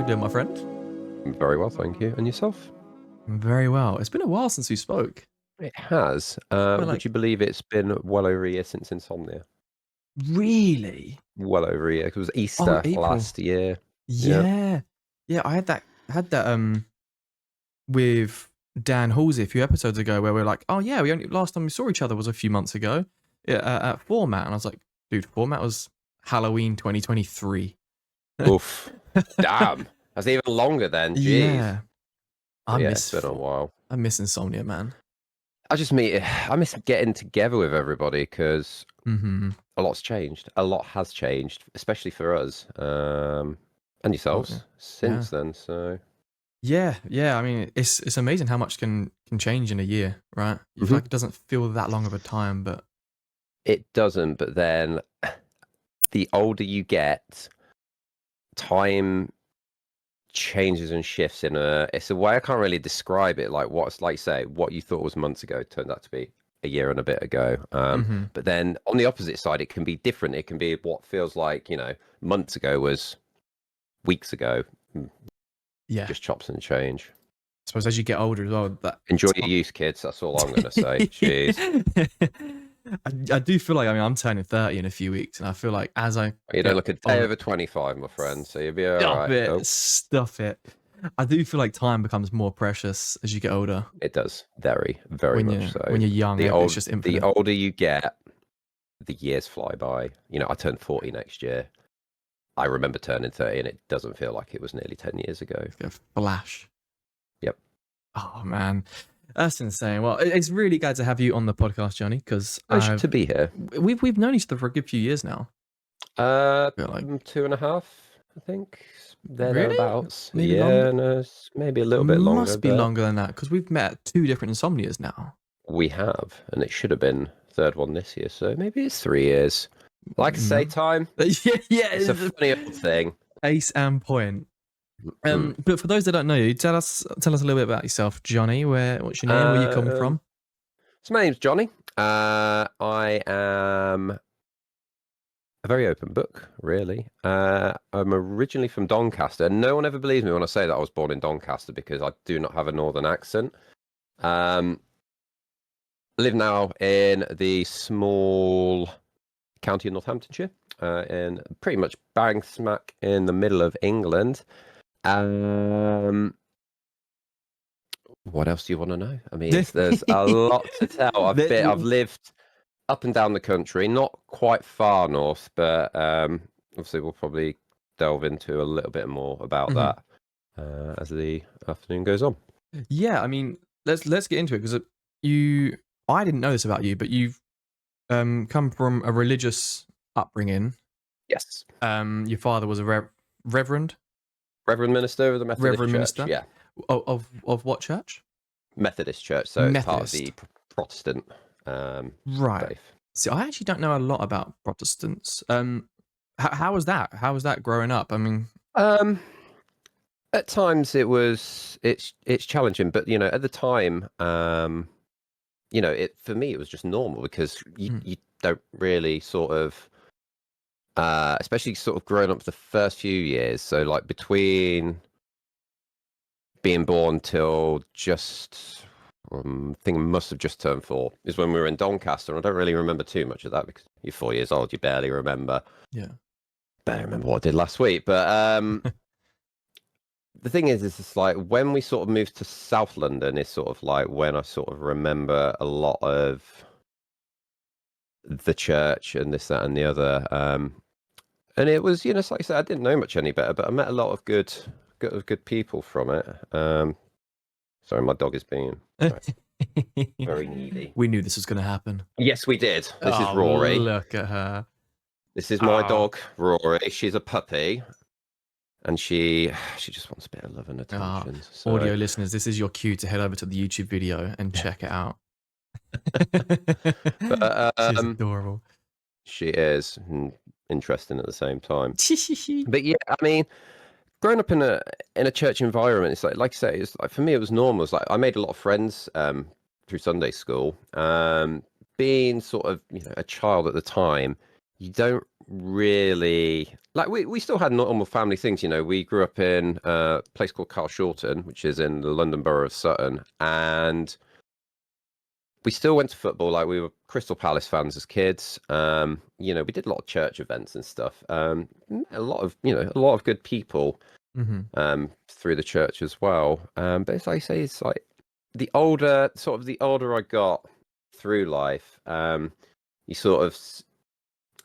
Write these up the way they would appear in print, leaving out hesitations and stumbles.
doing, my friend? Very well, thank you. And yourself? Very well. It's been a while since we spoke. It has. Well, Would like, you believe it's been well over a year since insomnia? really? Well over a year. It was Oh, Easter April. last year. Yeah. Yeah. Yeah, I had that with Dan Halsey a few episodes ago where we're like, oh yeah, we only last time we saw each other was a few months ago at Format. And I was like, dude, Format was Halloween 2023. Oof. Damn. That's even longer then. Jeez. Yeah. I But yeah, it's miss been a while. I miss Insomnia, man. I miss getting together with everybody because Mm-hmm. a lot's changed. A lot has changed, especially for us. And Oh yeah. yourselves Yeah. since then. So Yeah. I mean, it's amazing how much can change in a year, right? You feel Mhm. like it doesn't feel that long of a time, but It doesn't, but then the older you get, time changes and shifts it's a way I can't really describe it. Like what's like say what you thought was months ago turned out to be a year and a bit ago. mm-hmm. But then on the opposite side, it can be different. It can be what feels like months ago was weeks ago. Yeah. Just chops and change. I suppose as you get older as well, that Enjoy your youth, kids. That's all I'm gonna say. Jeez, I do feel like I'm turning 30 in a few weeks, and I feel like as I you don't get look a day older, over 25, my friend. So you'll be all stop right. Oh, it, stop it. I do feel like time becomes more precious as you get older. it does very, very much so. When you're young, it's just The infinite. older you get, the years fly by. I turned 40 next year. I remember turning 30 and it doesn't feel like it was nearly 10 years ago. It's gonna flash. Yep. Oh man, that's insane. Well, it's really glad to have you on the podcast, Johnny, because Pleasure to be here. we've known each other for a good few years now. Like like 2.5, I think. really, Thereabouts. maybe Yeah, longer. no, maybe a little bit longer, Must be but longer than that because we've met at 2 different insomnias now. we have, and it should have been third one this year, so maybe it's 3 years. Like I say, No. time. yeah, It's a funny old thing. ace and point. Mm. But for those that don't know you, tell us a little bit about yourself, Johnny. What's your name? Where you come from? So my name's Johnny. I am a very open book, really. I'm originally from Doncaster. No one ever believes me when I say that I was born in Doncaster because I do not have a northern accent. I live now in the small county of Northamptonshire, in pretty much bang smack in the middle of England. What else do you want to know? I mean, there's a lot to tell. I've lived up and down the country, not quite far north, but obviously we'll probably delve into a little bit more about that as the afternoon goes on. Yeah, I mean, let's get into it because I didn't know this about you, but you've come from a religious upbringing. Yes. Your father was a reverend Minister of the Methodist Reverend Church. minister? Yeah. Of what church? Methodist Church, so it's part of Methodist. the Protestant Right. faith. See, I actually don't know a lot about Protestants. How was that? How was that growing up? I mean, At times it's challenging, but at the time, for me it was just normal because you don't really sort of, especially sort of growing up the first few years. So like between being born till just, I think I must have just turned 4 is when we were in Doncaster. And I don't really remember too much of that because you're 4 years old, you barely remember. yeah. Barely remember what I did last week, but the thing is it's like when we sort of moved to South London is sort of like when I sort of remember a lot of the church and this, that, and the other. And it was, it's like I said, I didn't know much any better, but I met a lot of good people from it. Sorry, my dog is being very needy. We knew this was going to happen. Yes, we did. This is Rory. Look at her. This is my dog, Rory. She's a puppy. And she just wants a bit of love and attention. So. Audio listeners, this is your cue to head over to the YouTube video and check it out. But, She's adorable. She is interesting at the same time. But yeah, I mean, growing up in a church environment, it's like I say, it's like for me it was normal. It's like I made a lot of friends through Sunday school. Being sort of a child at the time, you don't really like we still had normal family things. You know, we grew up in a place called Carshalton, which is in the London Borough of Sutton, and we still went to football. Like we were Crystal Palace fans as kids. You know, we did a lot of church events and stuff. A lot of a lot of good people Hmm. through the church as well. But as I say, it's like the older I got through life, you sort of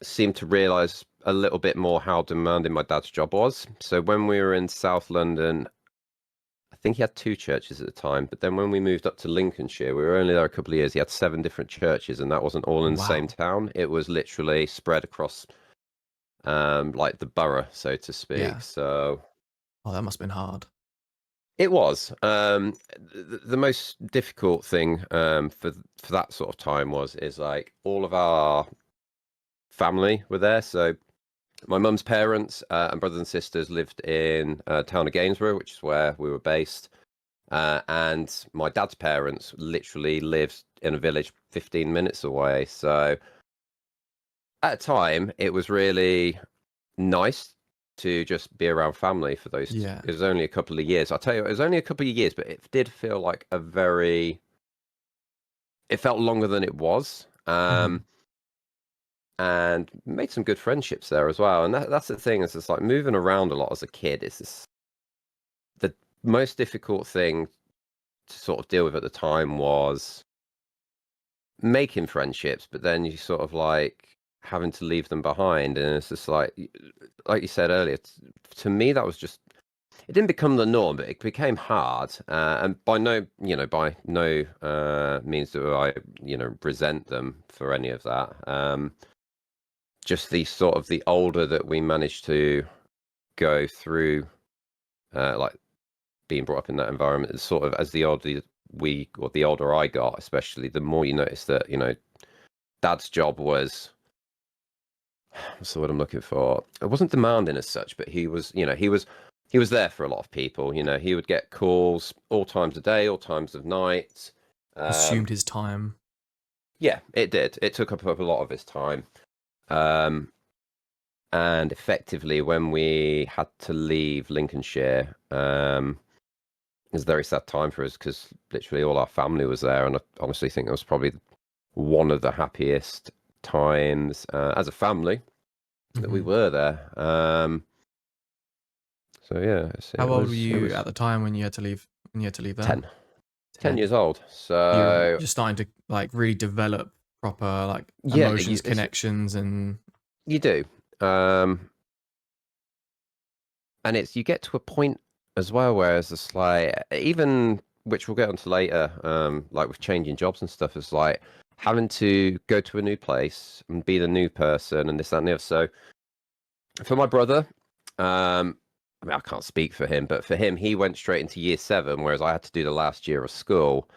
seem to realize a little bit more how demanding my dad's job was. So when we were in South London, I think he had two churches at the time. But then when we moved up to Lincolnshire, we were only there a couple of years. He had 7 different churches, and that wasn't all in the same Wow. town. It was literally spread across, like the borough, so to speak. Yeah. So Oh, that must have been hard. it was the most difficult thing for that sort of time is like all of our family were there. So my mum's parents and brothers and sisters lived in town of Gainsborough, which is where we were based. And my dad's parents literally lived in a village 15 minutes away. So at a time, it was really nice to just be around family for those. Yeah. It was only a couple of years. I'll tell you, it was only a couple of years, but it did feel like it felt longer than it was. Hmm. And made some good friendships there as well. And that's the thing, is it's like moving around a lot as a kid is the most difficult thing to sort of deal with at the time was making friendships, but then you sort of like having to leave them behind. And it's just like you said earlier, to me, that was just, it didn't become the norm, but it became hard. And by no means do I, resent them for any of that. Just the older that we managed to go through, like being brought up in that environment, is sort of as the older I got, especially, the more you notice that, dad's job was, what's the word I'm looking for? It wasn't demanding as such, but he was there for a lot of people. He would get calls all times of day, all times of night. Consumed Um, his time. yeah, it did. It took up a lot of his time. Um, and effectively, when we had to leave Lincolnshire, it was a very sad time for us because literally all our family was there, and I honestly think it was probably one of the happiest times as a family that we Hmm. were there. So yeah, How it old were was it you was at the time when you had to leave? When you had to leave there? 10 10. years old. You're So just starting to like really develop proper like yeah, emotions, connections, and you do. Um, and you get to a point as well where it's like, even, which we'll get onto later, like with changing jobs and stuff, is like having to go to a new place and be the new person and this, that, and the other. So for my brother, I mean, I can't speak for him, but for him, he went straight into year 7, whereas I had to do the last year of school.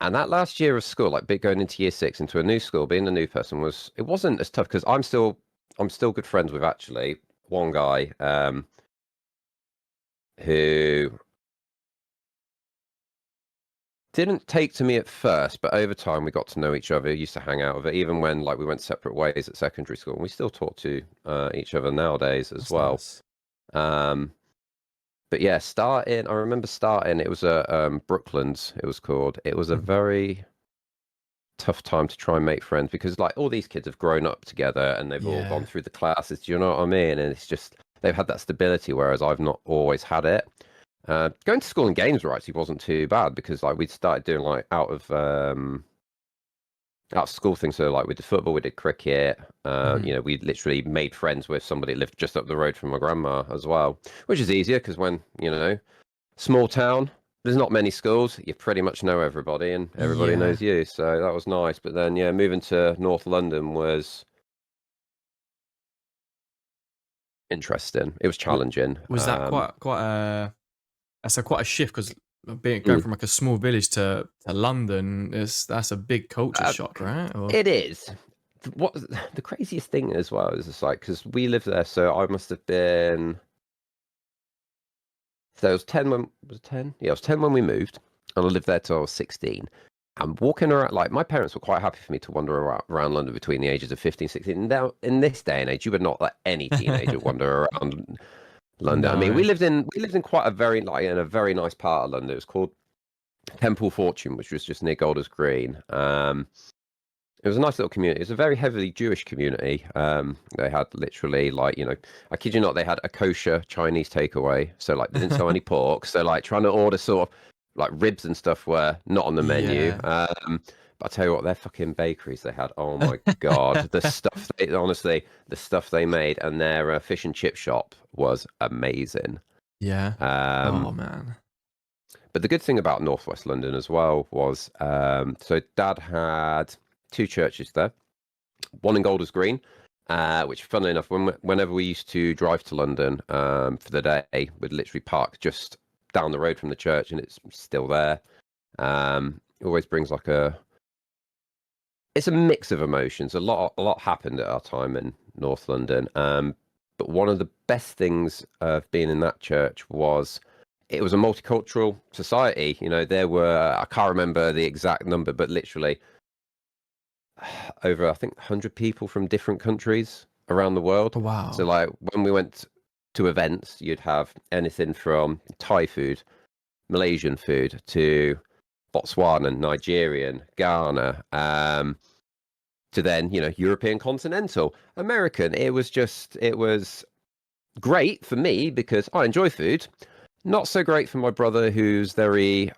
And that last year of school, like going into year 6 into a new school, being a new person, it wasn't as tough because I'm still good friends with, actually, one guy who didn't take to me at first, but over time we got to know each other. Used to hang out with it, even when like we went separate ways at secondary school. And we still talk to each other nowadays as that's well. nice. Um, but yeah, I remember starting. It was Brooklands. It was called. It was a Mhm. very tough time to try and make friends because like all these kids have grown up together and they've all gone Yeah. through the classes. Do you know what I mean? And it's just they've had that stability, whereas I've not always had it. Going to school and games actually wasn't too bad because like we'd started doing like out of school things. So like we did football, we did cricket. Hmm. We literally made friends with somebody that lived just up the road from my grandma as well, which is easier because when small town, there's not many schools. You pretty much know everybody, and everybody Yeah. knows you. So that was nice. But then yeah, moving to North London was interesting. It was W- challenging. Was that quite a that's quite a shift because being going Mm. from like a small village to London is that's a big culture Uh, shock, right? Or it is. What the craziest thing as well is it's like because we lived there, so I must have been. So it was 10 when was it 10? Yeah, it was 10 when we moved, and I lived there till I was 16. I'm walking around, like, my parents were quite happy for me to wander around London between the ages of 15, 16. Now, in this day and age, you would not let any teenager wander around London. I mean, No. we lived in quite a very, like, in a very nice part of London. It was called Temple Fortune, which was just near Golders Green. It was a nice little community. It was a very heavily Jewish community. They had literally, like, I kid you not, they had a kosher Chinese takeaway. So, like, they didn't sell any pork. So, like, trying to order sort of like ribs and stuff were not on the menu. Yeah. But I tell you what, their fucking bakeries they had. Oh my God, the stuff they honestly, the stuff they made, and their fish and chip shop was amazing. Yeah. Oh Um, man. but the good thing about Northwest London as well was, so Dad had two churches there, one in Golders Green, which, funnily enough, whenever we used to drive to London for the day, we'd literally park just down the road from the church, and it's still there. It always brings like it's a mix of emotions. A lot happened at our time in North London. But one of the best things of being in that church was it was a multicultural society. There were, I can't remember the exact number, but literally over, I think, 100 people from different countries around the world. Oh, So, wow. like, when we went to events, you'd have anything from Thai food, Malaysian food, to Botswana, Nigerian, Ghana, to then, European continental, American. It was great for me because I enjoy food. Not so great for my brother, who's very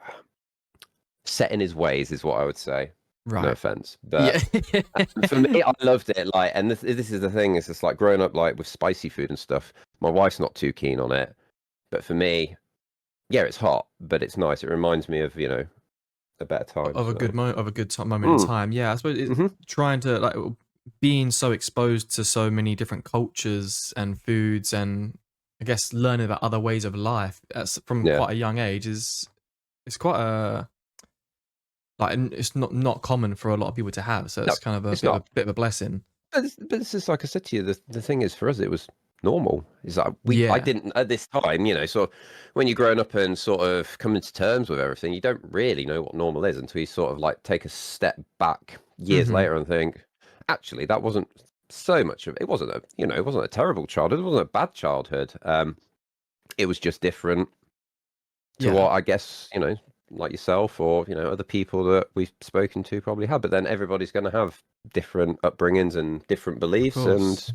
set in his ways, is what I would say. No Right. offense, Yeah. but for me, I loved it. Like, and this is the thing. It's just like growing up, like with spicy food and stuff. My wife's not too keen on it, but for me, yeah, it's hot, but it's nice. It reminds me of a better time. Of a So, moment in mm, time. Yeah, I suppose hmm trying to like being so exposed to so many different cultures and foods, and I guess learning about other ways of life from yeah, quite a young age is it's quite a it's not common for a lot of people to have. So no, it's kind of a it's not. bit of a blessing. But this is like I said to you. The thing is, for us, it was normal. Is like I Yeah. didn't at this time. So when you're growing up and sort of coming to terms with everything, you don't really know what normal is until you sort of like take a step back years Hmm. later and think, actually, that wasn't so much of it. Wasn't it wasn't a terrible childhood. It wasn't a bad childhood. It was just different to Yeah. what I guess like yourself or other people that we've spoken to probably had. But then everybody's going to have different upbringings and different Of beliefs and course.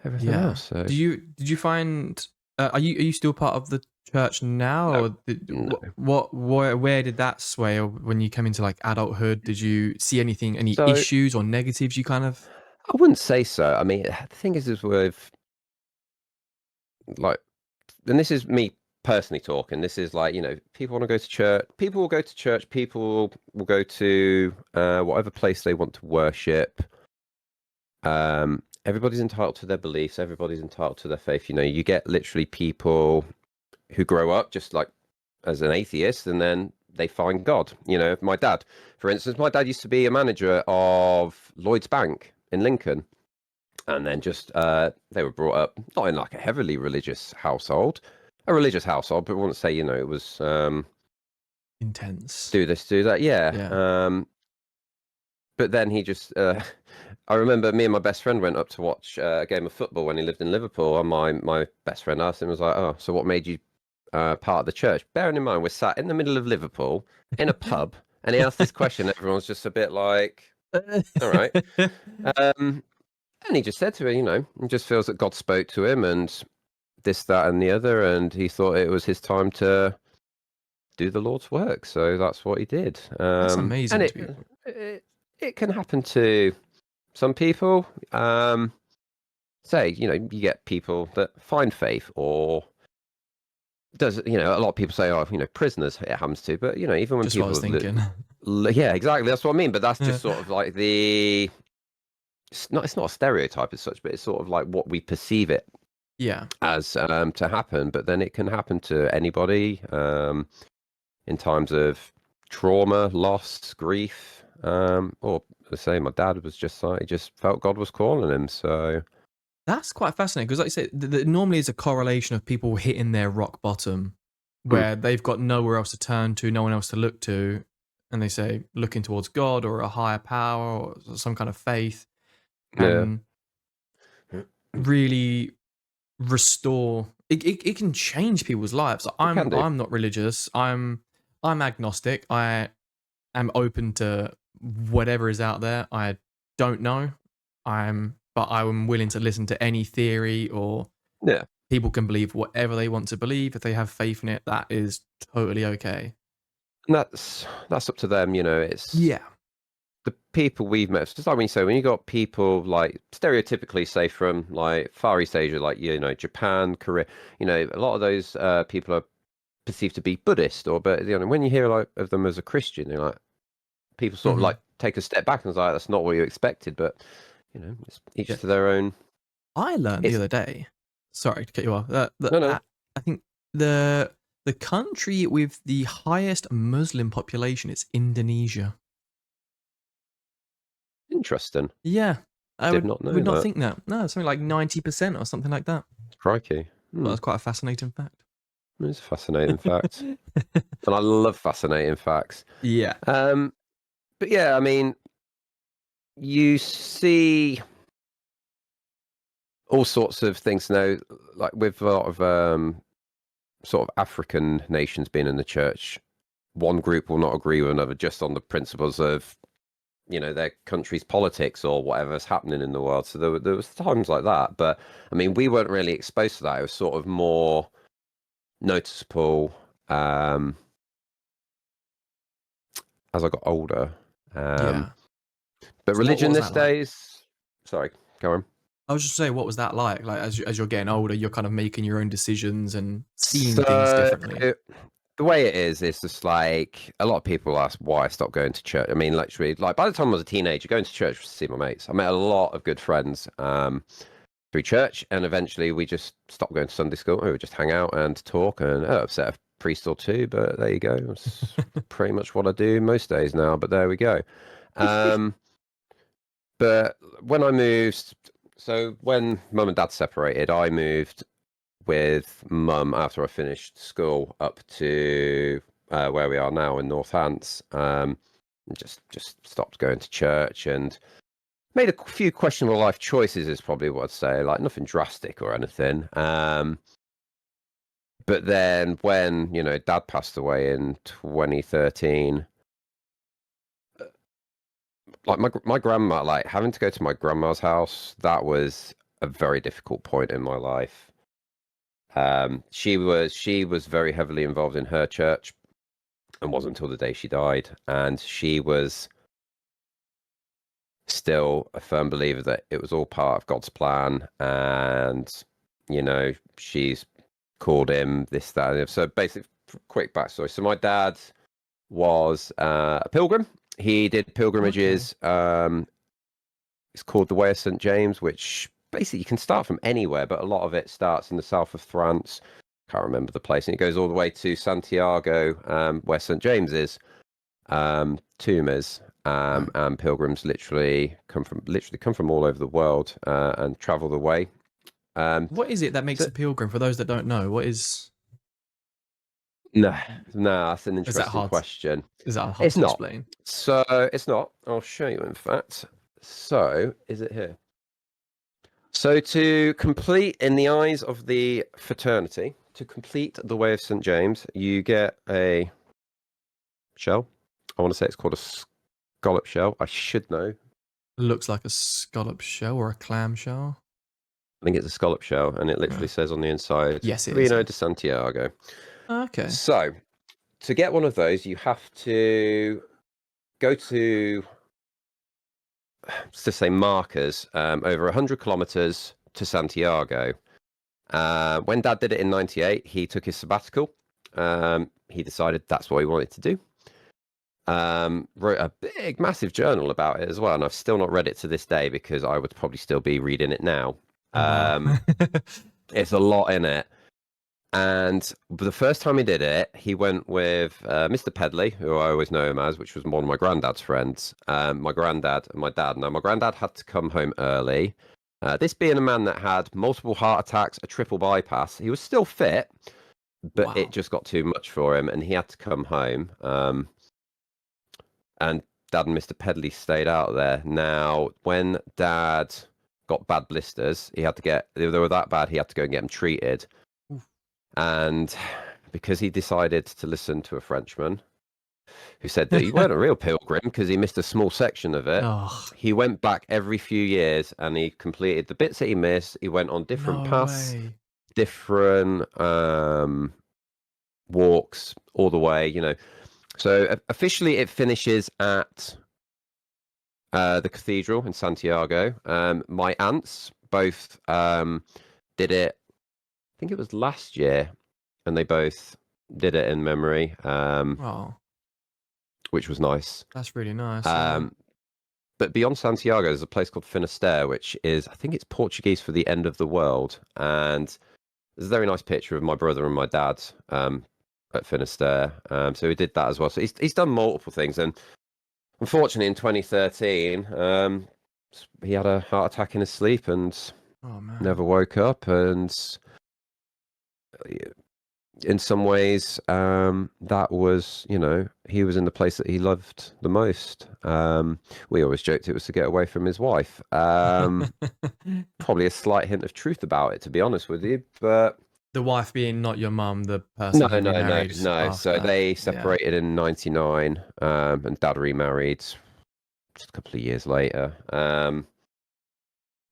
everything Yeah. else. So Did you find are you still part of the church now, no, or no. where did that sway, or when you came into like adulthood, did you see any So issues or negatives you kind of I wouldn't say so. I mean, the thing is with like, and this is me personally talking. This is like people want to go to church. People will go to church. People will go to whatever place they want to worship. Everybody's entitled to their beliefs. Everybody's entitled to their faith. You get literally people who grow up just like as an atheist and then they find God. My dad, for instance, my dad used to be a manager of Lloyd's Bank in Lincoln. And then just they were brought up not in like a heavily religious household, a religious household, but I wouldn't say, it was intense? do this, do that. Yeah. Yeah. But then he just I remember me and my best friend went up to watch a game of football when he lived in Liverpool, and my best friend asked him, was like, "Oh, so what made you part of the church?" Bearing in mind we're sat in the middle of Liverpool in a pub, and he asked this question. Everyone's just a bit like, "All right," um, and he just said to her, he just feels that God spoke to him, and this, that, and the other, and he thought it was his time to do the Lord's work, so that's what he did. That's And amazing to be. it it can happen to some people. Say, you get people that find faith, or does a lot of people say, oh, prisoners it happens to, but even when Just what I was people, thinking. yeah, exactly, that's what I mean. But that's Yeah. just sort of like it's not a stereotype as such, but it's sort of like what we perceive it Yeah. as to happen. But then it can happen to anybody in times of trauma, loss, grief, or the same. My dad was just like, he just felt God was calling him. So That's quite fascinating because, like you said, normally it's a correlation of people hitting their rock bottom, mm, where they've got nowhere else to turn to, no one else to look to, and they say looking towards God or a higher power or some kind of faith Yeah. can really restore it can change people's lives. It can do. I'm not religious. I'm agnostic. I am open to whatever is out there. I don't know. But I'm willing to listen to any theory, or Yeah. people can believe whatever they want to believe. If they have faith in it, that is totally okay. And that's up to them, you know. It's Yeah. the people we've met. It's just like when you say, when you got people like stereotypically, say from like Far East Asia, like, you know, Japan, Korea, you know, a lot of those people are perceived to be Buddhist, or, but you know, when you hear like of them as a Christian, you're like, people sort of Mhm. like take a step back and it's like, that's not what you expected. But you know, it's Yeah. each to their own. I learned the It's other day, sorry to cut you off, no, no, I think the country with the highest Muslim population is Indonesia. interesting. Yeah, I Did not would know not that. think that. No, something like 90% or something like that. Crikey. Well, that's quite a fascinating fact. It's a fascinating fact, and I love fascinating facts. Yeah. Um, but yeah, I mean, you see all sorts of things now, like with a lot of sort of African nations being in the church. One group will not agree with another just on the principles of, you know, their country's politics or whatever's happening in the world. So there was times like that, but I mean, we weren't really exposed to that. It was sort of more noticeable as I got older. Yeah. But So what religion was these that like? days, sorry, go on. I was just saying, what was that like? Like, as you're getting older, you're kind of making your own decisions and seeing things So differently. the way it is, it's just like a lot of people ask why I stopped going to church. I mean, literally, like by the time I was a teenager, going to church was to see my mates. I met a lot of good friends through church, and eventually we just stopped going to Sunday school. We would just hang out and talk, and upset a priest or two. But there you go. It's pretty much what I do most days now. But there we go. Um, but when I moved, so when mum and dad separated, I moved with mum after I finished school up to where we are now in Northants. Just stopped going to church and made a few questionable life choices. Is probably what I'd say. Like nothing drastic or anything. But then when you know Dad passed away in 2013, like my grandma, like having to go to my grandma's house, that was a very difficult point in my life. She was very heavily involved in her church, and wasn't until the day she died. And she was still a firm believer that it was all part of God's plan. And you know, she's called him this, that, and the other. So basically, quick backstory. So my dad was a pilgrim. He did Okay. pilgrimages. It's called the Way of St. James, which basically you can start from anywhere, but a lot of it starts in the south of France. Can't remember the place, and it goes all the way to Santiago, where St. James is, tomb is. Right. And pilgrims literally come from all over the world and travel the way. Um, What is it that makes so a pilgrim? For those that don't know, what no, no, that's an is that interesting hard? question. Is that hard It's to not. explain? So it's not. I'll show you. In fact, so is it here? So, to complete, in the eyes of the fraternity, to complete the Way of St. James, you get a shell. I want to say it's called a scallop shell. I should know. Looks like a scallop shell or a clam shell. I think it's a scallop shell, and it literally Yeah. says on the inside, Yes, it is. Camino Yeah. de Santiago. Okay. So, to get one of those, you have to go to, to say, markers over 100 kilometers to Santiago. When Dad did it in '98, he took his sabbatical. He decided that's what he wanted to do. Wrote a big, massive journal about it as well, and I've still not read it to this day because I would probably still be reading it now. Oh wow. It's a lot in it. And the first time he did it, he went with Mr. Pedley, who I always know him as, which was one of my granddad's friends. My granddad and my dad. Now, my granddad had to come home early. This being a man that had multiple heart attacks, a triple bypass, he was still fit, but it Wow. just got too much for him, and he had to come home. and Dad and Mr. Pedley stayed out there. Now, when Dad got bad blisters, he had to get, they were that bad, he had to go and get them treated. Oof. And because he decided to listen to a Frenchman who said that he weren't a real pilgrim because he missed a small section of it, Oh, he went back every few years and he completed the bits that he missed. He went on different no paths, way. different walks all the way, you know. So officially it finishes at the cathedral in Santiago. My aunts both did it, I think it was last year, and they both did it in memory, Oh, which was nice. that's really nice. Yeah. Um, but beyond Santiago, there's a place called Finisterre, which is, I think it's Portuguese for the end of the world. And there's a very nice picture of my brother and my dad at Finisterre. So he did that as well. So he's done multiple things. And unfortunately, in 2013, he had a heart attack in his sleep and Oh man. never woke up. And in some ways, that was, you know, he was in the place that he loved the most. We always joked it was to get away from his wife. Probably a slight hint of truth about it, to be honest with you. But The wife being not your mum, the no, person he no, no, remarried no. So after. they Yeah. separated in '99, and Dad remarried just a couple of years later.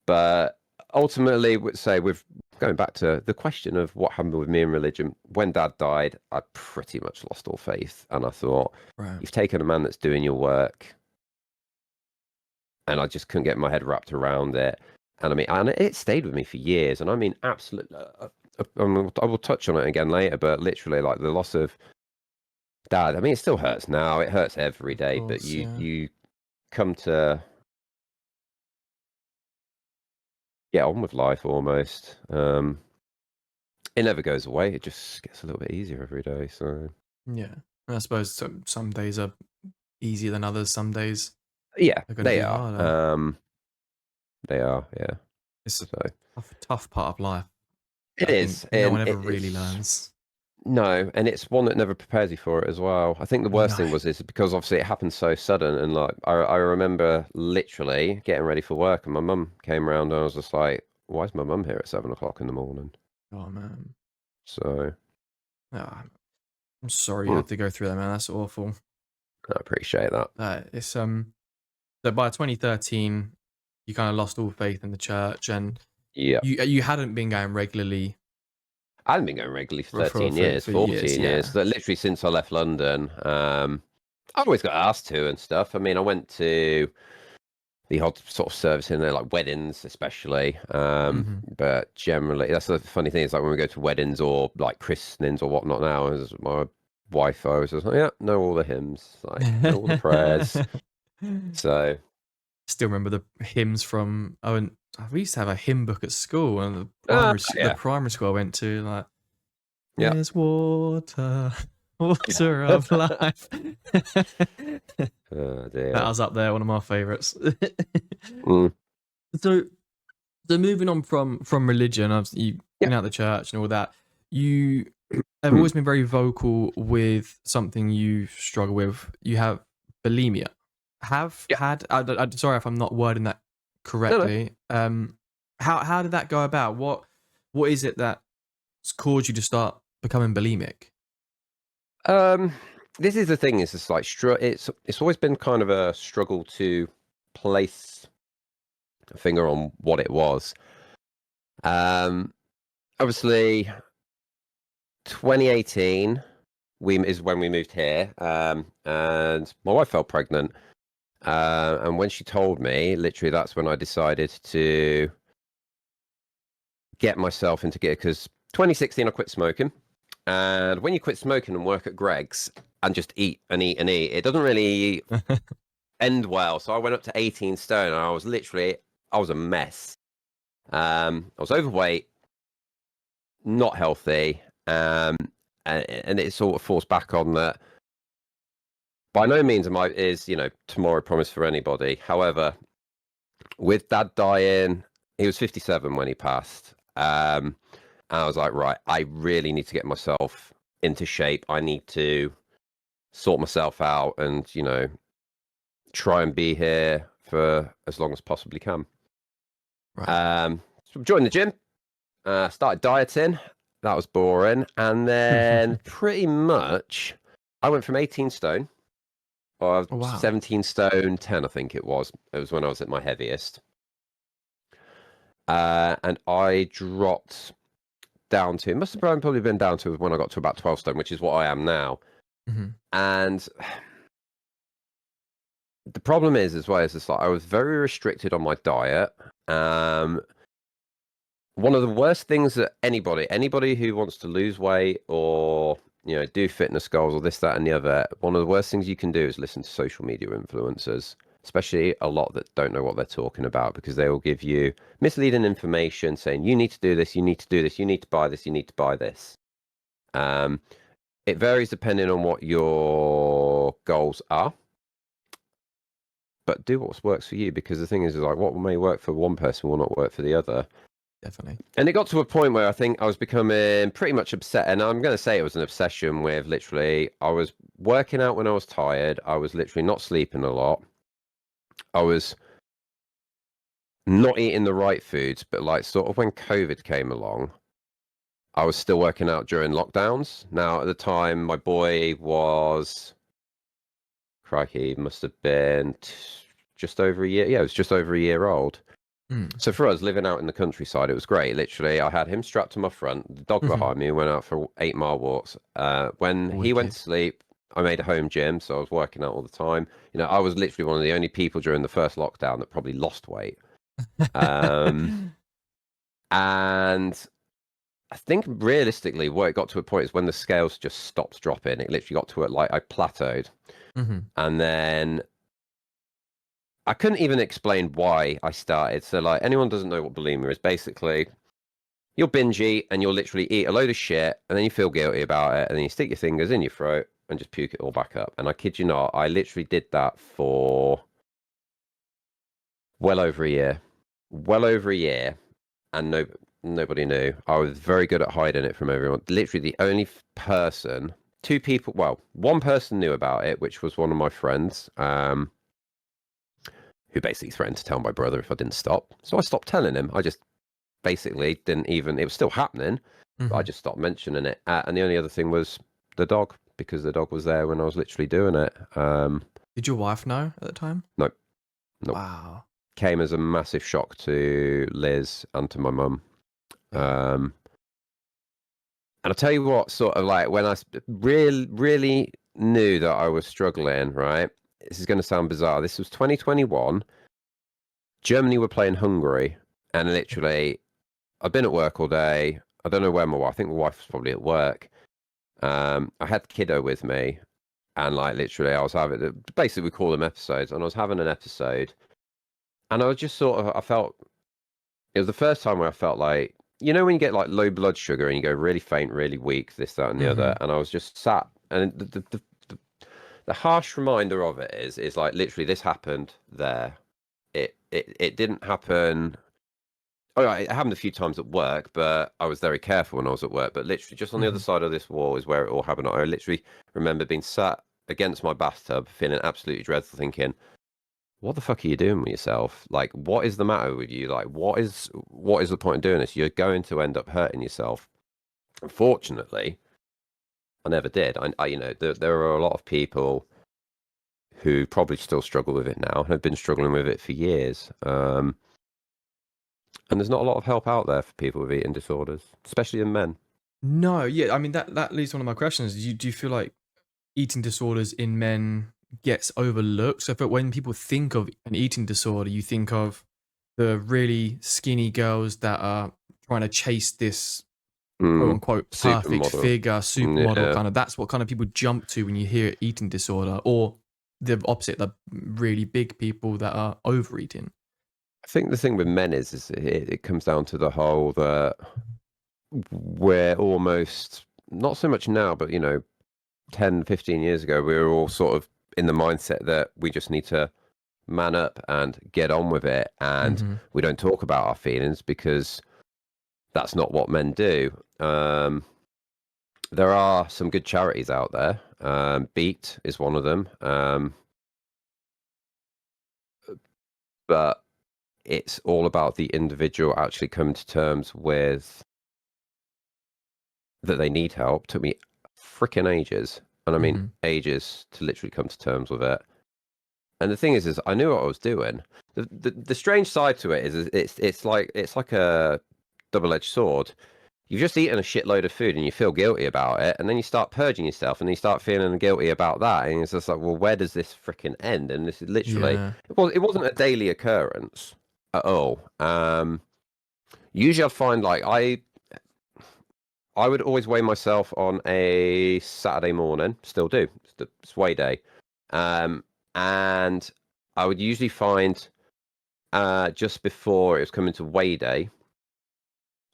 But ultimately, would say with going back to the question of what happened with me and religion, when Dad died, I pretty much lost all faith, and I thought, Right. you've taken a man that's doing your work, and I just couldn't get my head wrapped around it. And I mean, and it stayed with me for years, and I mean, absolutely. I will touch on it again later, but literally, like the loss of Dad. I mean, it still hurts now. It hurts every Of day, but course. Yeah. you come to get on with life almost. It never goes away. It just gets a little bit easier every day. So Yeah. And I suppose some days are easier than others. Some days yeah, are going to they be are. harder. They are. Yeah. It's a So tough part of life it that I think is, no one and ever really it's learns. no, and it's one that never prepares you for it as well. I think the worst No. thing was is because obviously it happened so sudden, and like I remember literally getting ready for work, and my mum came around, and I was just like, "Why is my mum here at 7 o'clock in the morning?" Oh man. So Ah, I'm sorry you hmm, had to go through that, man. That's awful. I appreciate that. It's so by 2013, you kind of lost all faith in the church, and Yeah. you hadn't been going regularly I hadn't been going regularly for for 13 years, for years. 14 years. Yeah. So literally since I left London, I always got asked to and stuff. I mean, I went to the odd sort of service in there, like weddings, especially. Hmm. But generally, that's the funny thing is like when we go to weddings or like christenings or whatnot now, as my wife, I was just like, yeah, know all the hymns, like know all the prayers. So Still remember the hymns from and we used to have a hymn book at school, and the yeah, primary school I went to, like, yeah, there's water, water of life. oh That dear. was up there, one of my favorites. Mm, So, moving on from religion, obviously you yeah. been out the church and all that. You have always been very vocal with something you struggle with. You have bulimia. Have Yeah. had. I'm sorry if I'm not wording that No, no. correctly. How did that go about? What is it that's caused you to start becoming bulimic? Um, this is the thing. Is it's like it's always been kind of a struggle to place a finger on what it was. Um, obviously, 2018 we is when we moved here, and my wife fell pregnant. And when she told me, literally, that's when I decided to get myself into gear. Because 2016, I quit smoking, and when you quit smoking and work at Greg's and just eat and eat and eat, it doesn't really end well. So I went up to 18 stone, and I was a mess. I was overweight, not healthy, and it sort of forced back on that. By no means am I is tomorrow promised for anybody. However, with Dad dying, he was 57 when he passed. And I was like, right, I really need to get myself into shape. I need to sort myself out, and try and be here for as long as possibly can. Right. So joined the gym, started dieting. That was boring. And then pretty much I went from 18 stone, or Oh, wow. 17 stone 10, I think it was. It was when I was at my heaviest. And I dropped down to, it must have probably been down to when I got to about 12 stone, which is what I am now. Mhm. And the problem is, as well, is it's like I was very restricted on my diet. One of the worst things that anybody who wants to lose weight or do fitness goals or this, that, and the other, one of the worst things you can do is listen to social media influencers, especially a lot that don't know what they're talking about, because they will give you misleading information saying you need to do this, you need to do this, you need to buy this, you need to buy this. It varies depending on what your goals are, but do what works for you, because the thing is like what may work for one person will not work for the other. Definitely. And it got to a point where I think I was becoming pretty much upset. And I'm going to say it was an obsession with literally, I was working out when I was tired. I was literally not sleeping a lot. I was not eating the right foods, but like sort of when COVID came along, I was still working out during lockdowns. Now, at the time, my boy was, crikey, must have been just over a year. Yeah, it was just over a year old. Mm. So for us living out in the countryside, it was great. Literally, I had him strapped to my front, the dog Mhm. behind me, went out for 8 mile walks. When he went to Wicked. sleep, I made a home gym, so I was working out all the time. I was literally one of the only people during the first lockdown that probably lost weight. Um, and I think realistically, what it got to a point is when the scales just stopped dropping. It literally got to it like I plateaued, Mhm. and then I couldn't even explain why I started. So, like, anyone doesn't know what bulimia is, basically you'll binge eat and you'll literally eat a load of shit and then you feel guilty about it and then you stick your fingers in your throat and just puke it all back up. And I kid you not, I literally did that for well over a year. Well over a year. And nobody knew. I was very good at hiding it from everyone. Literally the only person, two people, well, one person knew about it, which was one of my friends, who basically threatened to tell my brother if I didn't stop. So I stopped telling him. I just basically didn't even, it was still happening, but I Mhm. just stopped mentioning it. And the only other thing was the dog, because the dog was there when I was literally doing it. Did your wife know at the time? Nope, nope. Wow. Came as a massive shock to Liz and to my mum. Yeah. And I'll tell you what, sort of like when I really knew that I was struggling, right? This is going to sound bizarre. This was 2021. Germany were playing Hungary, and literally, I've been at work all day. I don't know where my wife, I think my wife was probably at work. I had kiddo with me, and like literally, I was having basically we call them episodes, and I was having an episode, and I was just sort of I felt it was the first time where I felt like when you get like low blood sugar and you go really faint, really weak, this, that, and the other, Mhm. and I was just sat, and the harsh reminder of it is like literally this happened there. It didn't happen. Oh, right, it happened a few times at work, but I was very careful when I was at work. But literally, just on the other Mhm. side of this wall is where it all happened. I literally remember being sat against my bathtub, feeling absolutely dreadful, thinking, "What the fuck are you doing with yourself? Like, what is the matter with you? Like, what is the point of doing this? You're going to end up hurting yourself." Unfortunately, I never did. There are a lot of people who probably still struggle with it now, have been struggling with it for years. And there's not a lot of help out there for people with eating disorders, especially in men. No, yeah, I mean that leads to one of my questions. Do you feel like eating disorders in men gets overlooked? So if when people think of an eating disorder, you think of the really skinny girls that are trying to chase this quote Mm, unquote perfect supermodel. figure, supermodel Yeah. kind of. That's what kind of people jump to when you hear eating disorder, or the opposite, the really big people that are overeating. I think the thing with men is it comes down to the whole that we're almost, not so much now, but 10, 15 years ago, we were all sort of in the mindset that we just need to man up and get on with it. And Mm-hmm. we don't talk about our feelings because that's not what men do. There are some good charities out there. Beat is one of them. but it's all about the individual actually coming to terms with that they need help. Took me freaking ages, and I mean Mm-hmm. ages to literally come to terms with it. And the thing is I knew what I was doing. The strange side to it is it's like a double-edged sword. You've just eaten a shitload of food and you feel guilty about it, and then you start purging yourself and you start feeling guilty about that, and it's just like, well, where does this freaking end? And this is literally Yeah. it wasn't a daily occurrence at all. Usually I'd find like I would always weigh myself on a Saturday morning, still do. It's weigh day. And I would usually find just before it was coming to weigh day,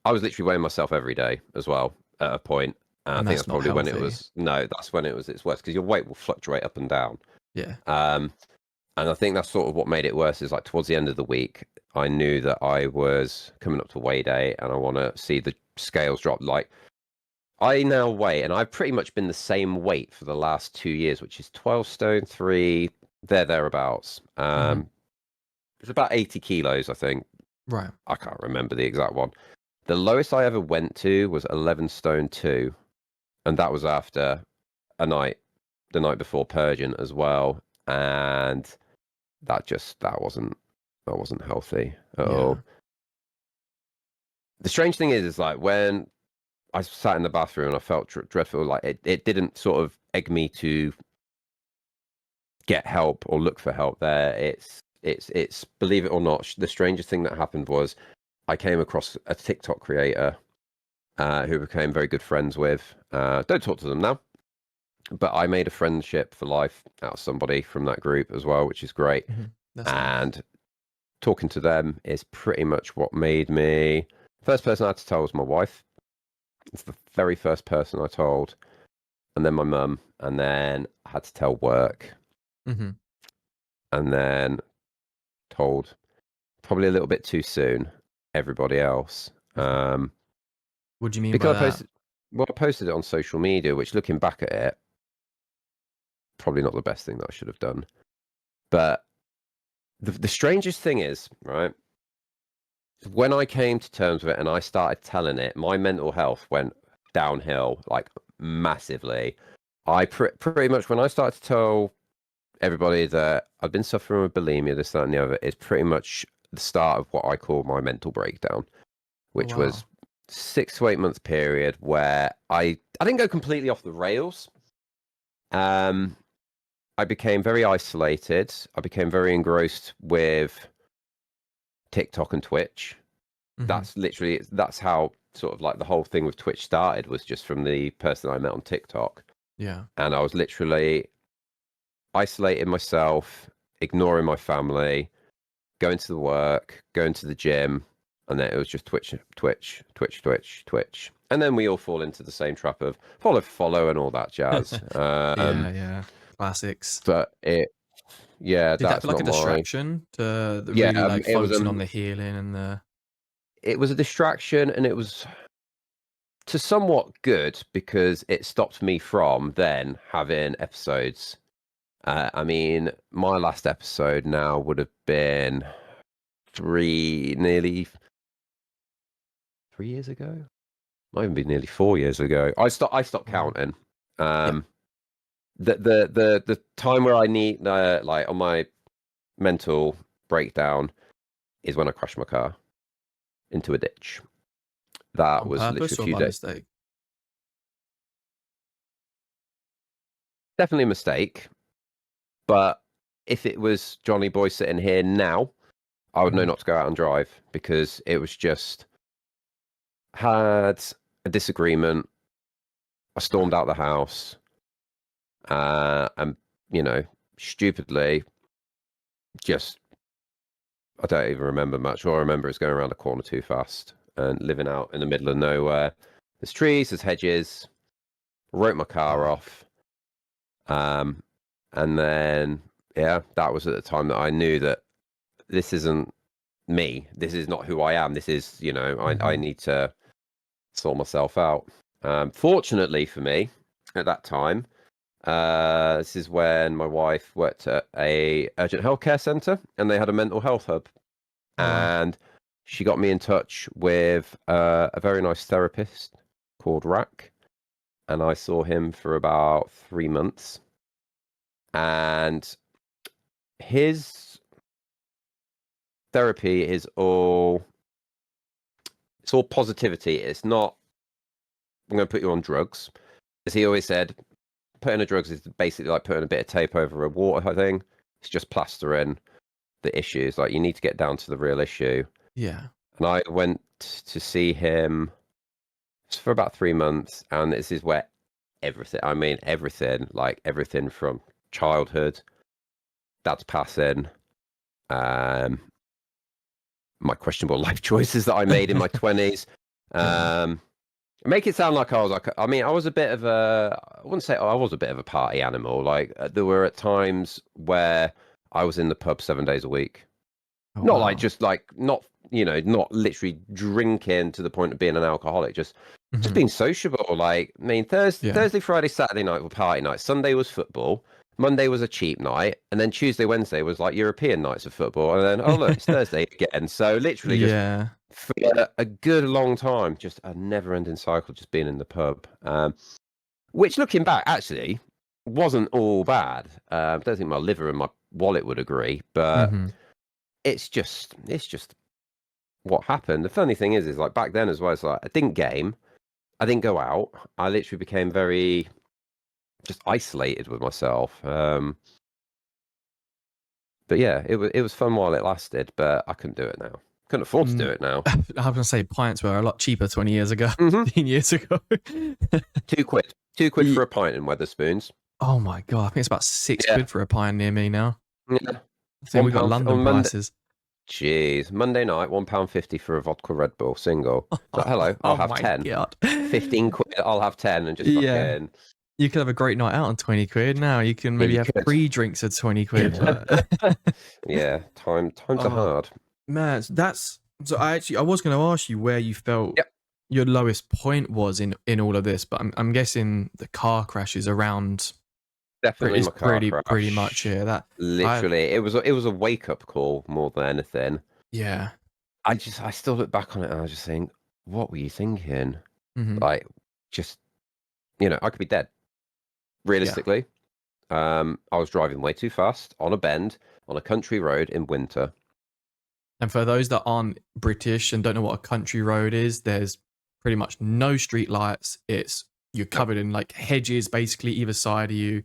I was literally weighing myself every day as well at a point. I And think that's that's not probably when it healthy. was, no, that's when it was its worst because your weight will fluctuate up and down. Yeah. Um, and I think that's sort of what made it worse is like towards the end of the week, I knew that I was coming up to weigh day and I want to see the scales drop. Like I now weigh, and I've pretty much been the same weight for the last 2 years, which is 12 stone 3, thereabouts. Mm-hmm. It's about 80 kilos, I think. Right. I can't remember the exact one. The lowest I ever went to was 11 stone 2, and that was after the night before purging as well, and that wasn't healthy at Yeah. all. The strange thing is like when I sat in the bathroom and I felt dreadful, like it didn't sort of egg me to get help or look for help there. It's believe it or not, the strangest thing that happened was I came across a TikTok creator who became very good friends with. Don't talk to them now, but I made a friendship for life out of somebody from that group as well, which is great. Mm-hmm. That's nice. And talking to them is pretty much what made me. First person I had to tell was my wife. It's the very first person I told, and then my mum, and then I had to tell work, Mm-hmm. and then told probably a little bit too soon everybody else. Mm-hmm. Um, What do you mean by because that? I posted it on social media, which looking back at it, probably not the best thing that I should have done. But the strangest thing is, right, when I came to terms with it and I started telling it, my mental health went downhill like massively. I pretty much when I started to tell everybody that I've been suffering with bulimia, this, that, and the other, is pretty much the start of what I call my mental breakdown, Oh, which was wow. 6 to 8 month period where I didn't go completely off the rails. Um, I became very isolated. I became very engrossed with TikTok and Twitch. Mm-hmm. That's how sort of like the whole thing with Twitch started was just from the person I met on TikTok. Yeah. And I was literally isolating myself, ignoring my family, going to the work, going to the gym, and then it was just Twitch, Twitch, Twitch, Twitch, Twitch. And then we all fall into the same trap of follow and all that jazz. Yeah, yeah. Classics. But yeah, Did that feel that's like a not my, distraction to yeah, really like it was focusing on the healing and the a distraction, and it was to somewhat good because it stopped me from then having episodes. I mean, my last episode now would have been nearly 3 years ago. Might even be nearly 4 years ago. I stopped wow. counting. Yeah. Um, the time where I need like on my mental breakdown is when I crashed my car into a ditch. That On was literally purpose a or few by days. mistake? Definitely a mistake. But if it was Johnny Boy sitting here now, I would know Mhm. not to go out and drive because it was just had a disagreement. I stormed Right. out the house, and stupidly, just I don't even remember much. All I remember is going around the corner too fast and living out in the middle of nowhere. There's trees, there's hedges. Wrote my car Wow. off, um, and then yeah, that was at the time that I knew that this isn't me. This is not who I am. This is, I Mhm. need to sort myself out. Fortunately for me, at that time, This is when my wife worked at a urgent healthcare centre, and they had a mental health hub. Oh wow. And she got me in touch with a very nice therapist called Rack, and I saw him for about 3 months. And his therapy is it's all positivity. It's not, I'm going to put you on drugs. As he always said, putting on drugs is basically like putting a bit of tape over a water thing. It's just plastering the issues. Like, you need to get down to the real issue. Yeah. And I went to see him for about 3 months, and this is where everything, I mean, everything, like everything from childhood, dad's passing, um, my questionable life choices that I made in my 20s. Yeah. Make it sound like I was like, I mean, I was a bit of a, I wouldn't say I was a bit of a party animal. Like, there were at times where I was in the pub 7 days a week. Oh Not like, wow. just like, not, not literally drinking to the point of being an alcoholic, just Hmm. being sociable. Like, I mean, Yeah. Thursday, Friday, Saturday night were party nights. Sunday was football. Monday was a cheap night, and then Tuesday, Wednesday was like European nights of football, and then, oh look, it's Thursday again. So literally, just Yeah. for a good long time, just a never-ending cycle, just being in the pub. Which, looking back, actually wasn't all bad. I don't think my liver and my wallet would agree, but Hmm. it's just what happened. The funny thing is like, back then as well, it's like I didn't game, I didn't go out. I literally became very just isolated with myself. But yeah, it was fun while it lasted, but I couldn't do it now. Couldn't afford to do it now. I was gonna say pints were a lot cheaper 20 years ago, hmm 15 years ago. £2. £2 Ye- for a pint in Weatherspoons. oh my god, I think it's about six Yeah, quid for a pint near me now. yeah. I think One we got pound London on Monday. prices. Jeez, Monday night, £1.50 for a vodka Red Bull single. So hello, I'll Oh have my 10. god. 15 quid, I'll have 10, and just Yeah. fucking. You could have a great night out on 20 quid. Now you can Yeah, maybe you have could. 3 drinks at 20 quid. But Yeah, times are oh hard. man, that's so I was going to ask you where you felt Yep, your lowest point was in all of this, but I'm guessing the car crash is around definitely is my car pretty much crash. here. That I Literally, it was a wake up call more than anything. yeah. I still look back on it and I just think, what were you thinking? Hmm. Like, just, I could be dead. Yeah. Realistically, I was driving way too fast on a bend on a country road in winter. And for those that aren't British and don't know what a country road is, there's pretty much no street lights. You're No. covered in like hedges basically either side of you.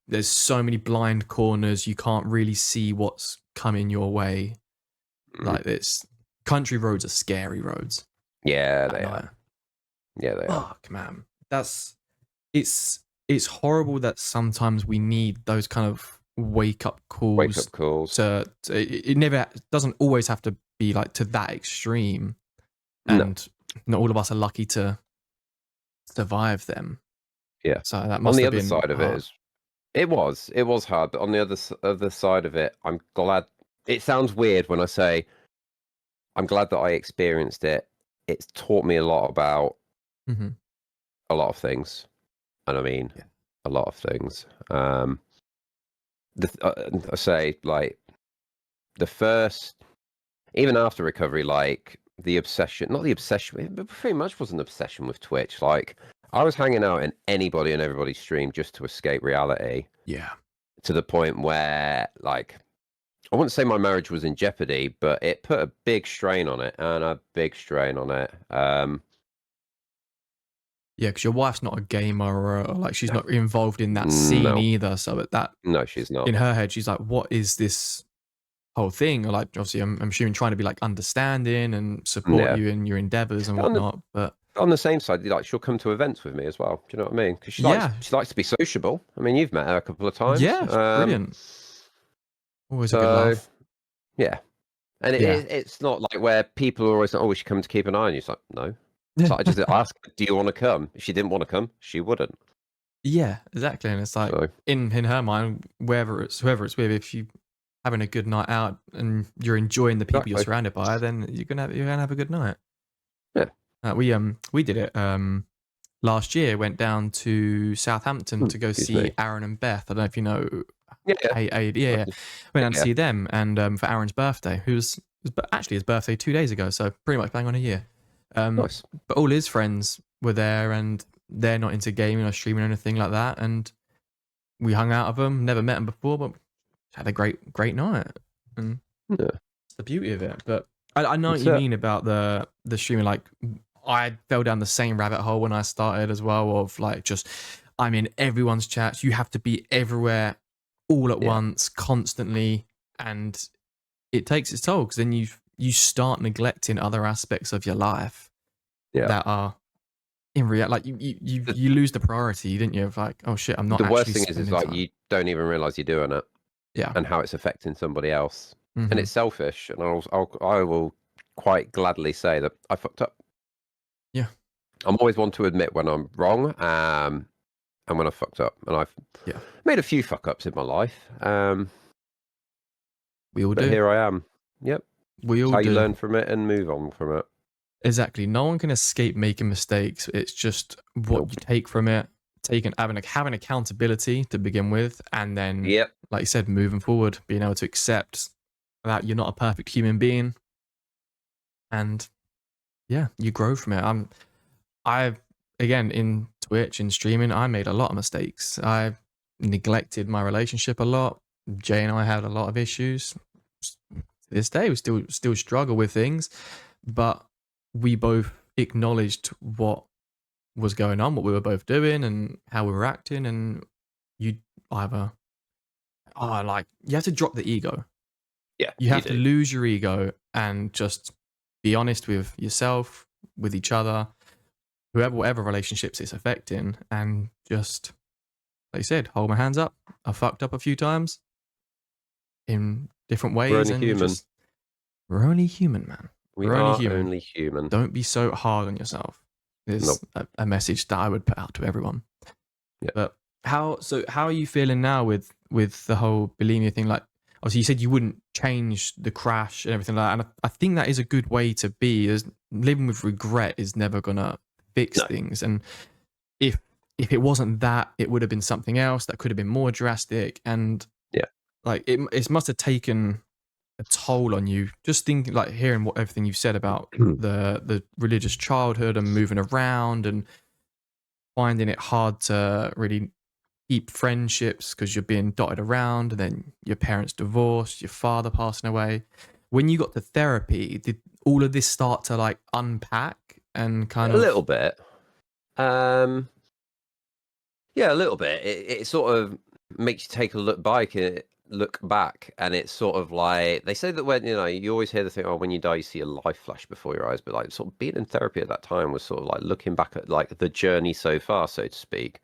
There's so many blind corners, you can't really see what's coming your way. Mm. Like this country roads are scary roads Yeah, at they night. are. Yeah, they are. Fuck man. It's it's horrible that sometimes we need those kind of wake up Wake calls up calls. it never doesn't always have to be like to that extreme, No. and not all of us are lucky to survive them. Yeah. So that On must the have other been side of it hard. is, it was hard, but on the other side of it, I'm glad. It sounds weird when I say I'm glad that I experienced it. It's taught me a lot about Hmm. a lot of things, and I mean Yeah. a lot of things. I say, like, the first, even after recovery, like the obsession, not the obsession, it pretty much was an obsession with Twitch. Like, I was hanging out in anybody and everybody's stream just to escape reality, Yeah. to the point where, like, I wouldn't say my marriage was in jeopardy, but it put a big strain on it, and a big strain on it. Yeah, because your wife's not a gamer or like she's No, not involved in that scene no, either. So that no, she's not. in her head, she's like, "What is this whole thing?" Or like, obviously, I'm assuming trying to be like understanding and support Yeah. you in your endeavors and On the whatnot. But on the same side, like, she'll come to events with me as well. Do you know what I mean? Because she likes yeah, she likes to be sociable. I mean, you've met her a couple of times. yeah, it's brilliant. Always a good So laugh. yeah, and Yeah. it's not like where people are always like, "Oh, we should come to keep an eye on you." It's like, no. So I just ask, "Do you want to come?" If she didn't want to come, she wouldn't. Yeah, exactly. And it's like So in her mind, whoever it's with, if you having a good night out and you're enjoying the people you're exactly, surrounded by, then you're gonna have a good night. yeah. We did it. last year went down to Southampton to go Excuse see me. Aaron and Beth. I don't know if you know. Yeah, yeah. Yeah. Went down to Yeah. see them, and for Aaron's birthday, actually his birthday 2 days ago, so pretty much bang on a year. Nice. But all his friends were there, and they're not into gaming or streaming or anything like that. And we hung out with them. Never met them before, but had a great night. And Yeah. it's the beauty of it. But I know what That's you it. mean about the streaming. Like, I fell down the same rabbit hole when I started as well. Of like, just I'm in everyone's chats. You have to be everywhere, all at Yeah. once, constantly, and it takes its toll because then you start neglecting other aspects of your life Yeah. that are in real. Like you lose the priority, didn't you? Of like, oh shit, I'm not. The worst actually thing is spending like time. you don't even realize you're doing it Yeah. and how it's affecting somebody else, and Mm-hmm. it's selfish. And I will quite gladly say that I fucked up. Yeah. I'm always one to admit when I'm wrong, and when I fucked up, and I've Yeah. made a few fuck ups in my life. We all But do. here I am. Yep. We It's all how you do. learn from it and move on from it. Exactly. No one can escape making mistakes. It's just what Nope. you take from it, having accountability to begin with, and then, Yep. like you said, moving forward, being able to accept that you're not a perfect human being, and yeah, you grow from it. I've again in Twitch and streaming, I made a lot of mistakes. I neglected my relationship a lot. Jay and I had a lot of issues. To this day, we still struggle with things, but we both acknowledged what was going on, what we were both doing, and how we were acting. And you either, like you have to drop the ego. Yeah, You you have to do. lose your ego and just be honest with yourself, with each other, whatever relationships it's affecting, and just like you said, hold my hands up. I fucked up a few times in different We're ways, only and human. we're only human, man. We We're only are human. only human. Don't be so hard on yourself. Is Nope. a message that I would put out to everyone. Yeah. But how are you feeling now with the whole bulimia thing? Like, obviously you said you wouldn't change the crash and everything like that, and I think that is a good way to be. Is living with regret is never gonna fix No. things, and if it wasn't that, it would have been something else that could have been more drastic. And Yeah. like it must have taken a toll on you. Just thinking, like hearing what everything you've said about the religious childhood and moving around and finding it hard to really keep friendships because you're being dotted around, and then your parents divorced, your father passing away. When you got to therapy, did all of this start to like unpack and kind A little of bit. Yeah, a little bit. It sort of makes you take a look back, and it's sort of like they say that when you always hear the thing, oh, when you die, you see a life flash before your eyes. But like, sort of being in therapy at that time was sort of like looking back at like the journey so far, so to speak.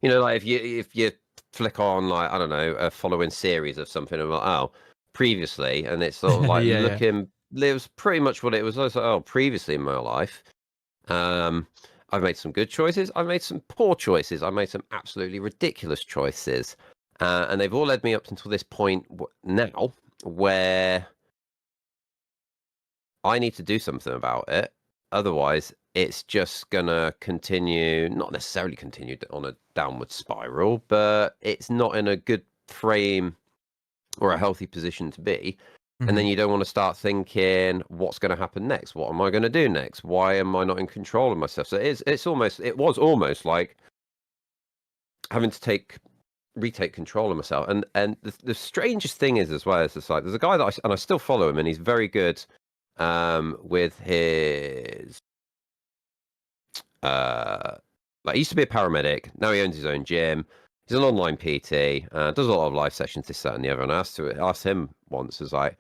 Like if you flick on like I don't know a following series of something, and like oh, previously, and it's sort of like yeah, yeah. looking. It was pretty much what it was. I was like, oh, previously in my life. I've made some good choices. I've made some poor choices. I made some absolutely ridiculous choices, and they've all led me up until this point now, where I need to do something about it. Otherwise, it's just gonna continue. Not necessarily continue on a downward spiral, but it's not in a good frame or a healthy position to be. And then Mhm. you don't want to start thinking, what's going to happen next? What am I going to do next? Why am I not in control of myself? So it was almost like having to retake control of myself. And the strangest thing is as well, is it's like there's a guy that I still follow him, and he's very good with his like he used to be a paramedic. Now he owns his own gym. He's an online PT. Does a lot of live sessions, this, that, and the other. And I asked him once, is like,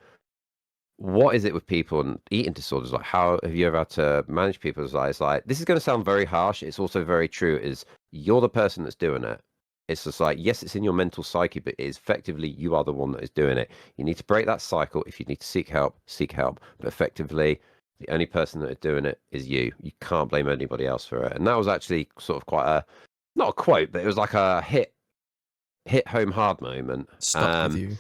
what is it with people and eating disorders? Like, how have you ever had to manage people's lives? Like, this is going to sound very harsh. It's also very true. Is you're the person that's doing it. It's just like, yes, it's in your mental psyche, but it's effectively you are the one that is doing it. You need to break that cycle. If you need to seek help, seek help. But effectively, the only person that is doing it is you. You can't blame anybody else for it. And that was actually sort of quite not a quote, but it was like a hit home hard moment. Stuck with you.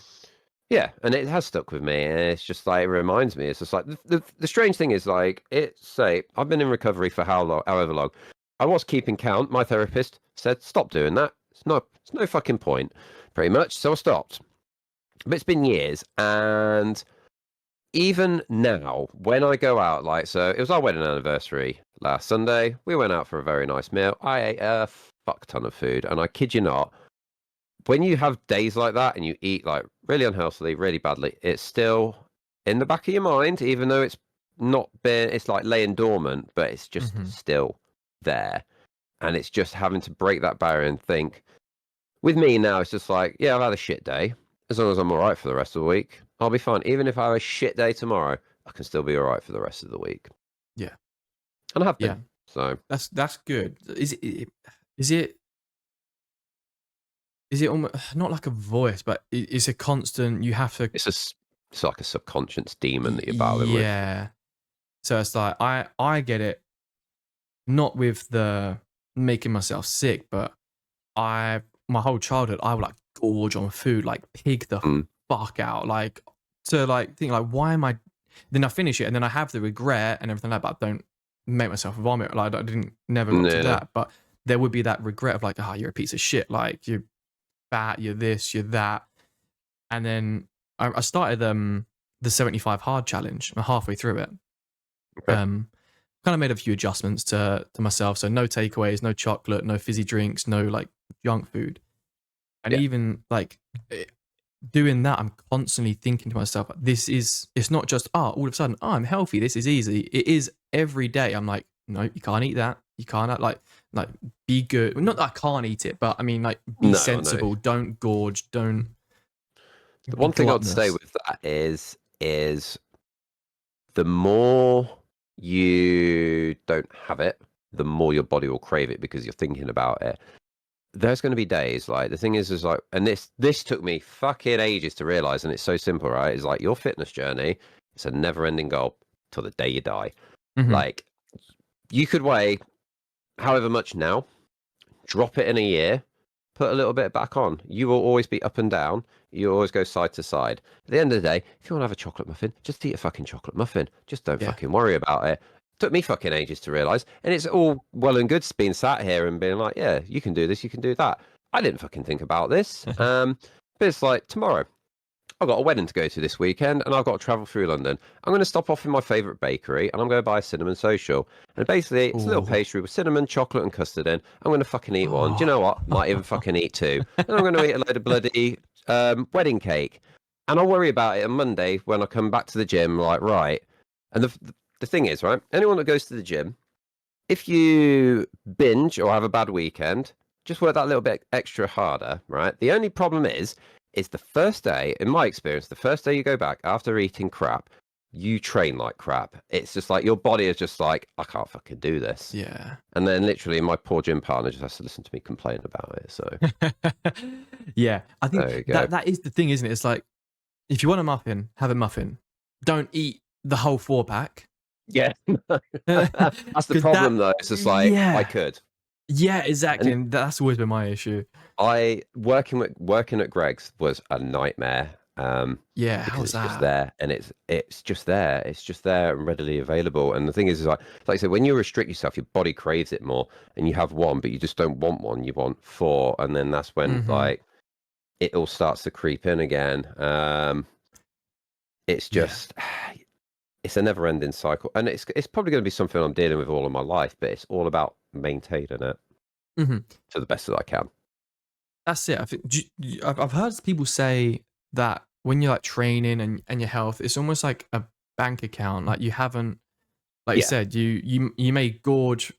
Yeah, and it has stuck with me, and it's just like it reminds me. It's just like the strange thing is like I've been in recovery for how long, however long. I was keeping count. My therapist said, stop doing that. It's no fucking point, pretty much. So I stopped. But it's been years, and even now, when I go out, like, so it was our wedding anniversary last Sunday. We went out for a very nice meal. I ate a fuck ton of food, and I kid you not, when you have days like that and you eat like really unhealthily, really badly, it's still in the back of your mind, even though it's like laying dormant, but it's just Hmm. still there. And it's just having to break that barrier and think. With me now, it's just like, yeah, I've had a shit day. As long as I'm all right for the rest of the week, I'll be fine. Even if I have a shit day tomorrow, I can still be all right for the rest of the week. Yeah. And I have Yeah. been. So That's good. Is it is it almost not like a voice, but it's a constant. You have to. it's like a subconscious demon that you're battling with. Yeah. So it's like I get it. Not with the making myself sick, but my whole childhood I would like gorge on food, like pig the Mm. fuck out, like to like think like why am I? Then I finish it and then I have the regret and everything like that. But I don't make myself vomit. Like I didn't never got to Yeah. that, but there would be that regret of like, oh, you're a piece of shit. Like you're fat, you're this, you're that. And then I started the 75 hard challenge. I'm halfway through it. Okay. Kind of made a few adjustments to myself. So no takeaways, no chocolate, no fizzy drinks, no like junk food. And Yeah. even like doing that, I'm constantly thinking to myself, it's not just, all of a sudden, I'm healthy. This is easy. It is every day. I'm like, no, you can't eat that. You can't like be good. Not that I can't eat it, but I mean like be No, I know. sensible. Don't gorge. Don't The be one thing I'd say gluttonous. with that is the more you don't have it, the more your body will crave it because you're thinking about it. There's going to be days like the thing is like, and this took me fucking ages to realize, and it's so simple, right? It's like your fitness journey. It's a never-ending goal till the day you die. Hmm. Like you could weigh however much now, drop it in a year, put a little bit back on. You will always be up and down. You always go side to side. At the end of the day, if you want to have a chocolate muffin, just eat a fucking chocolate muffin. Just don't Yeah. fucking worry about it. Took me fucking ages to realize. And it's all well and good being sat here and being like, yeah, you can do this, you can do that. I didn't fucking think about this. But it's like tomorrow. I've got a wedding to go to this weekend and I've got to travel through London. I'm going to stop off in my favourite bakery and I'm going to buy a cinnamon social. And basically, it's a little Ooh. pastry with cinnamon, chocolate, and custard in. I'm going to fucking eat one. Do you Oh. know what? Might even fucking eat two. Then I'm going to eat a load of bloody wedding cake. And I'll worry about it on Monday when I come back to the gym, like, right. And the thing is, right, anyone that goes to the gym, if you binge or have a bad weekend, just work that little bit extra harder, right? The only problem is the first day, in my experience, the first day you go back after eating crap, you train like crap. It's just like your body is just like, I can't fucking do this. Yeah. And then literally my poor gym partner just has to listen to me complain about it. So Yeah. I think there you go. that is the thing, isn't it? It's like if you want a muffin, have a muffin. Don't eat the whole 4-pack. Yeah. That's the 'Cause problem though. It's just like I yeah. could. Yeah, exactly. And And that's always been my issue. I working at Greg's was a nightmare. Yeah, Because how's it's just that? there and it's just there. It's just there and readily available. And the thing is like I said, when you restrict yourself, your body craves it more. And you have one, but you just don't want one. You want four, and then that's when Mhm. like it all starts to creep in again. It's Yeah. just it's a never-ending cycle, and it's probably going to be something I'm dealing with all of my life. But it's all about maintaining it Mhm. to the best that I can. That's it. I think I've heard people say that when you're like training and your health, it's almost like a bank account. Like you haven't, like you Yeah, said, you may gorge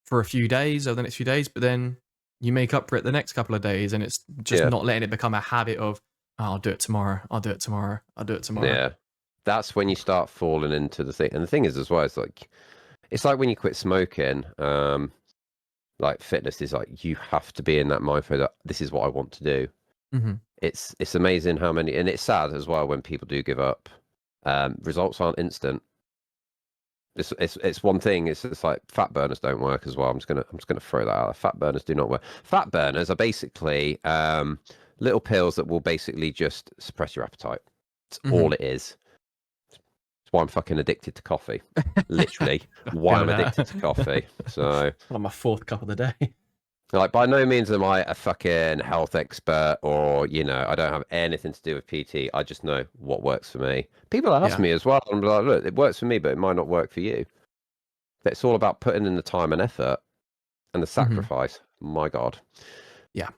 for a few days over the next few days, but then you make up for it the next couple of days, and it's just yeah, not letting it become a habit of, "Oh, I'll do it tomorrow. I'll do it tomorrow. I'll do it tomorrow." yeah. That's when you start falling into the thing. And the thing is, as well, it's like when you quit smoking. Like fitness is like you have to be in that mindset that this is what I want to do. Hmm. It's amazing how many, and it's sad as well when people do give up. Results aren't instant. It's one thing. It's just like fat burners don't work as well. I'm just gonna throw that out. Fat burners do not work. Fat burners are basically little pills that will basically just suppress your appetite. It's Hmm. all it is. That's why I'm fucking addicted to coffee. Literally, I why feel I'm addicted that. to coffee. So, Like my fourth cup of the day. like, by no means am I a fucking health expert or, I don't have anything to do with PT. I just know what works for me. People ask Yeah. me as well. I'm like, look, it works for me, but it might not work for you. But it's all about putting in the time and effort and the Hmm. sacrifice. My God. Yeah.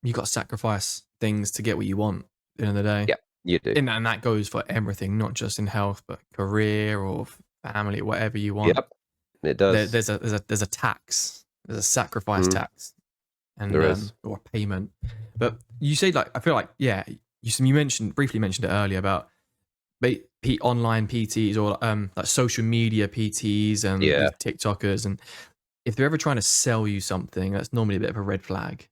You got to sacrifice things to get what you want at the end of the day. Yep, you do. And that goes for everything, not just in health, but career or family, whatever you want. Yep, it does. There's a tax, there's a sacrifice Mm, tax, and there is. or a payment. But you say like I feel like yeah, you mentioned briefly mentioned it earlier about online PTs or like social media PTs and Yeah. these TikTokers, and if they're ever trying to sell you something, that's normally a bit of a red flag,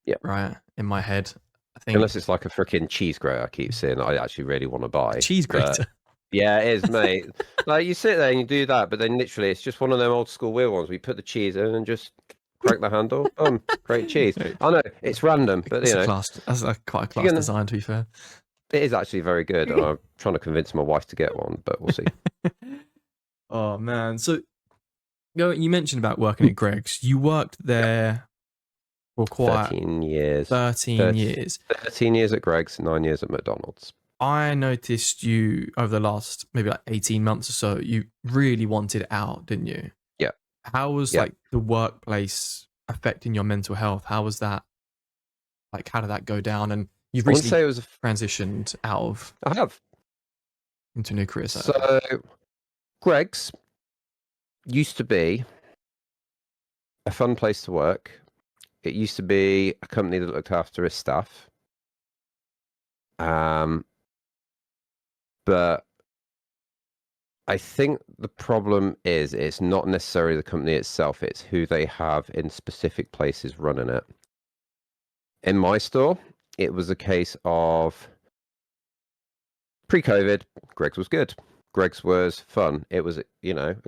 Yeah. right? In my head, I think Unless it's like a freaking cheese grater I keep seeing that I actually really want to a buy. cheese But grater. yeah, it is, mate. Like you sit there and you do that, but then literally it's just one of them old school wheel ones. We put the cheese in and just crank the handle. Boom, great cheese. I know it's random, but That's a class. That's quite a if you're class gonna, design, to be fair. it is actually very good. And I'm trying to convince my wife to get one, but we'll see. Oh man! So you mentioned about working at Greg's. You worked Yep. there for quite 13 years. 13 years. 13 years at Greg's, 9 years at McDonald's. I noticed you over the last maybe like 18 months or so. You really wanted out, didn't you? Yeah. How was Yeah. like the workplace affecting your mental health? How was that? Like, how did that go down? And you've I wouldn't recently say it was, transitioned out of I have. into a new career. So, okay. So, Greg's used to be a fun place to work. It used to be a company that looked after its staff. But I think the problem is it's not necessarily the company itself, it's who they have in specific places running it. In my store, it was a case of pre-COVID, Greg's was good. Greg's was fun. It was, a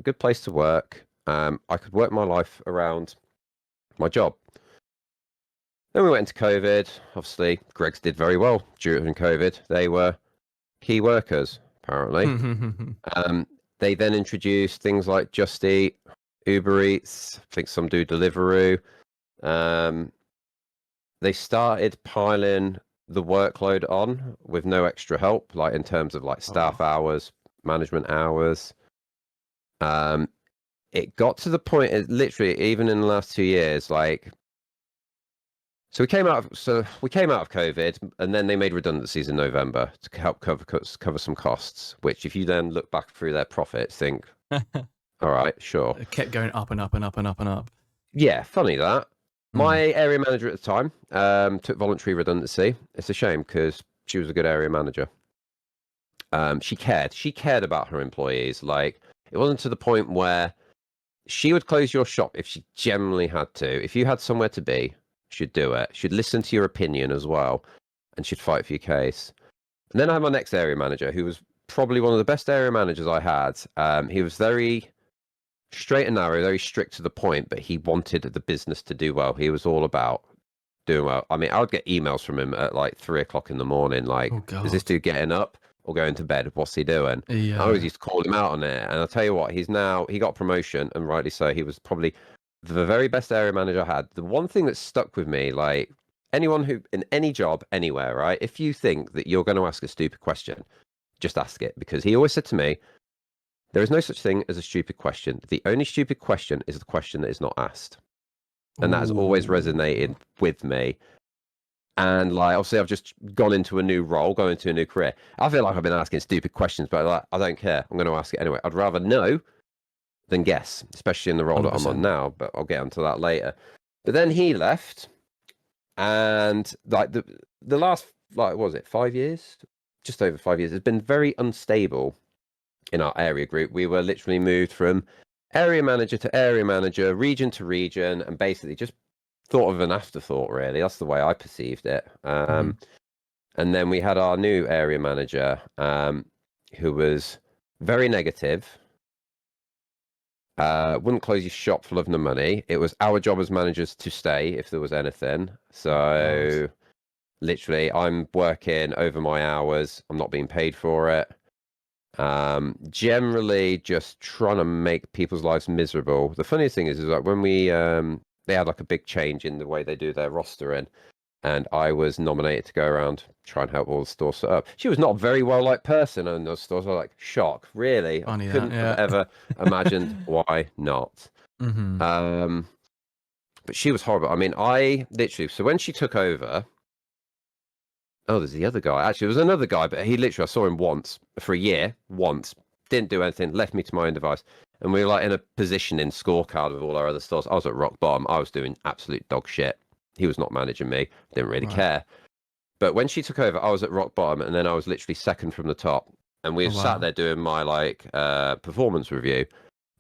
good place to work. I could work my life around my job. Then we went into COVID. Obviously, Greg's did very well during COVID. They were key workers, apparently. Um, they then introduced things like Just Eat, Uber Eats. I think some do Deliveroo. They started piling the workload on with no extra help, like in terms of like staff Oh, hours, management hours. It got to the point, literally, even in the last 2 years, like. So we came out of COVID, and then they made redundancies in November to help cover some costs. Which, if you then look back through their profits, think, all right, sure, it kept going up and up and up and up and up. yeah, funny that. My Mm. area manager at the time took voluntary redundancy. It's a shame because she was a good area manager. She cared. She cared about her employees. Like it wasn't to the point where she would close your shop if she genuinely had to. If you had somewhere to be, she'd do it. She'd listen to your opinion as well, and she'd fight for your case. And then I had my next area manager, who was probably one of the best area managers I had. He was very straight and narrow, very strict to the point, but he wanted the business to do well. He was all about doing well. I mean, I would get emails from him at like 3 o'clock in the morning, like, Oh is this God. dude getting up or going to bed? What's he doing? I always Yeah. used to call him out on it. And I'll tell you what, he got promotion, and rightly so. He was probably the very best area manager I had. The one thing that stuck with me, like anyone who in any job, anywhere, right? If you think that you're going to ask a stupid question, just ask it. Because he always said to me, there is no such thing as a stupid question. The only stupid question is the question that is not asked. And that has always Ooh. resonated with me. And like, obviously, I've just gone into a new role, going into a new career. I feel like I've been asking stupid questions, but like, I don't care. I'm going to ask it anyway. I'd rather know than guess, especially in the role that I'm on 100%. now. But I'll get onto that later. But then he left, and like the last like what was it 5 years, just over 5 years, has been very unstable in our area group. We were literally moved from area manager to area manager, region to region, and basically just thought of an afterthought, really. That's the way I perceived it. Mhm. And then we had our new area manager, who was very negative, wouldn't close your shop for love nor money. It was our job as managers to stay if there was anything. God. So literally, I'm working over my hours. I'm not being paid for it. Generally just trying to make people's lives miserable. The funniest thing is like when we they had like a big change in the way they do their rostering, and I was nominated to go around try and help all the stores set up. She was not a very well liked person in those stores. I was like, shock, really? I Funny that, couldn't have yeah. ever imagined why not. Mm-hmm. Um, but she was horrible. I mean, I literally, so when she took over, oh, there's the other guy. Actually, there was another guy, but he literally, I saw him once for a year, once, didn't do anything, left me to my own device. And we were like in a positioning scorecard with all our other stores. I was at rock bottom. I was doing absolute dog shit. He was not managing me, didn't really Right. care. But when she took over, I was at rock bottom, and then I was literally second from the top. And we Oh, were sat wow. there doing my performance review.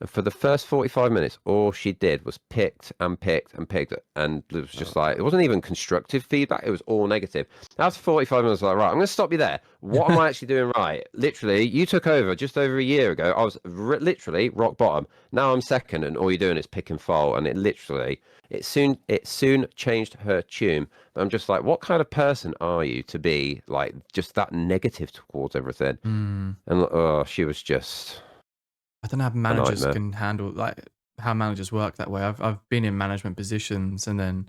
And for the first 45 minutes, all she did was picked and picked and picked. And it was just like, it wasn't even constructive feedback. It was all negative. After 45 minutes, I was like, right, I'm going to stop you there. What am I actually doing right? Literally, you took over just over a year ago. I was literally rock bottom. Now I'm second, and all you're doing is pick and fold. And it soon changed her tune. But I'm just like, what kind of person are you to be like just that negative towards everything? Mm. And oh, she was just I don't know how a managers nightmare. can handle like how managers work that way. I've been in management positions, and then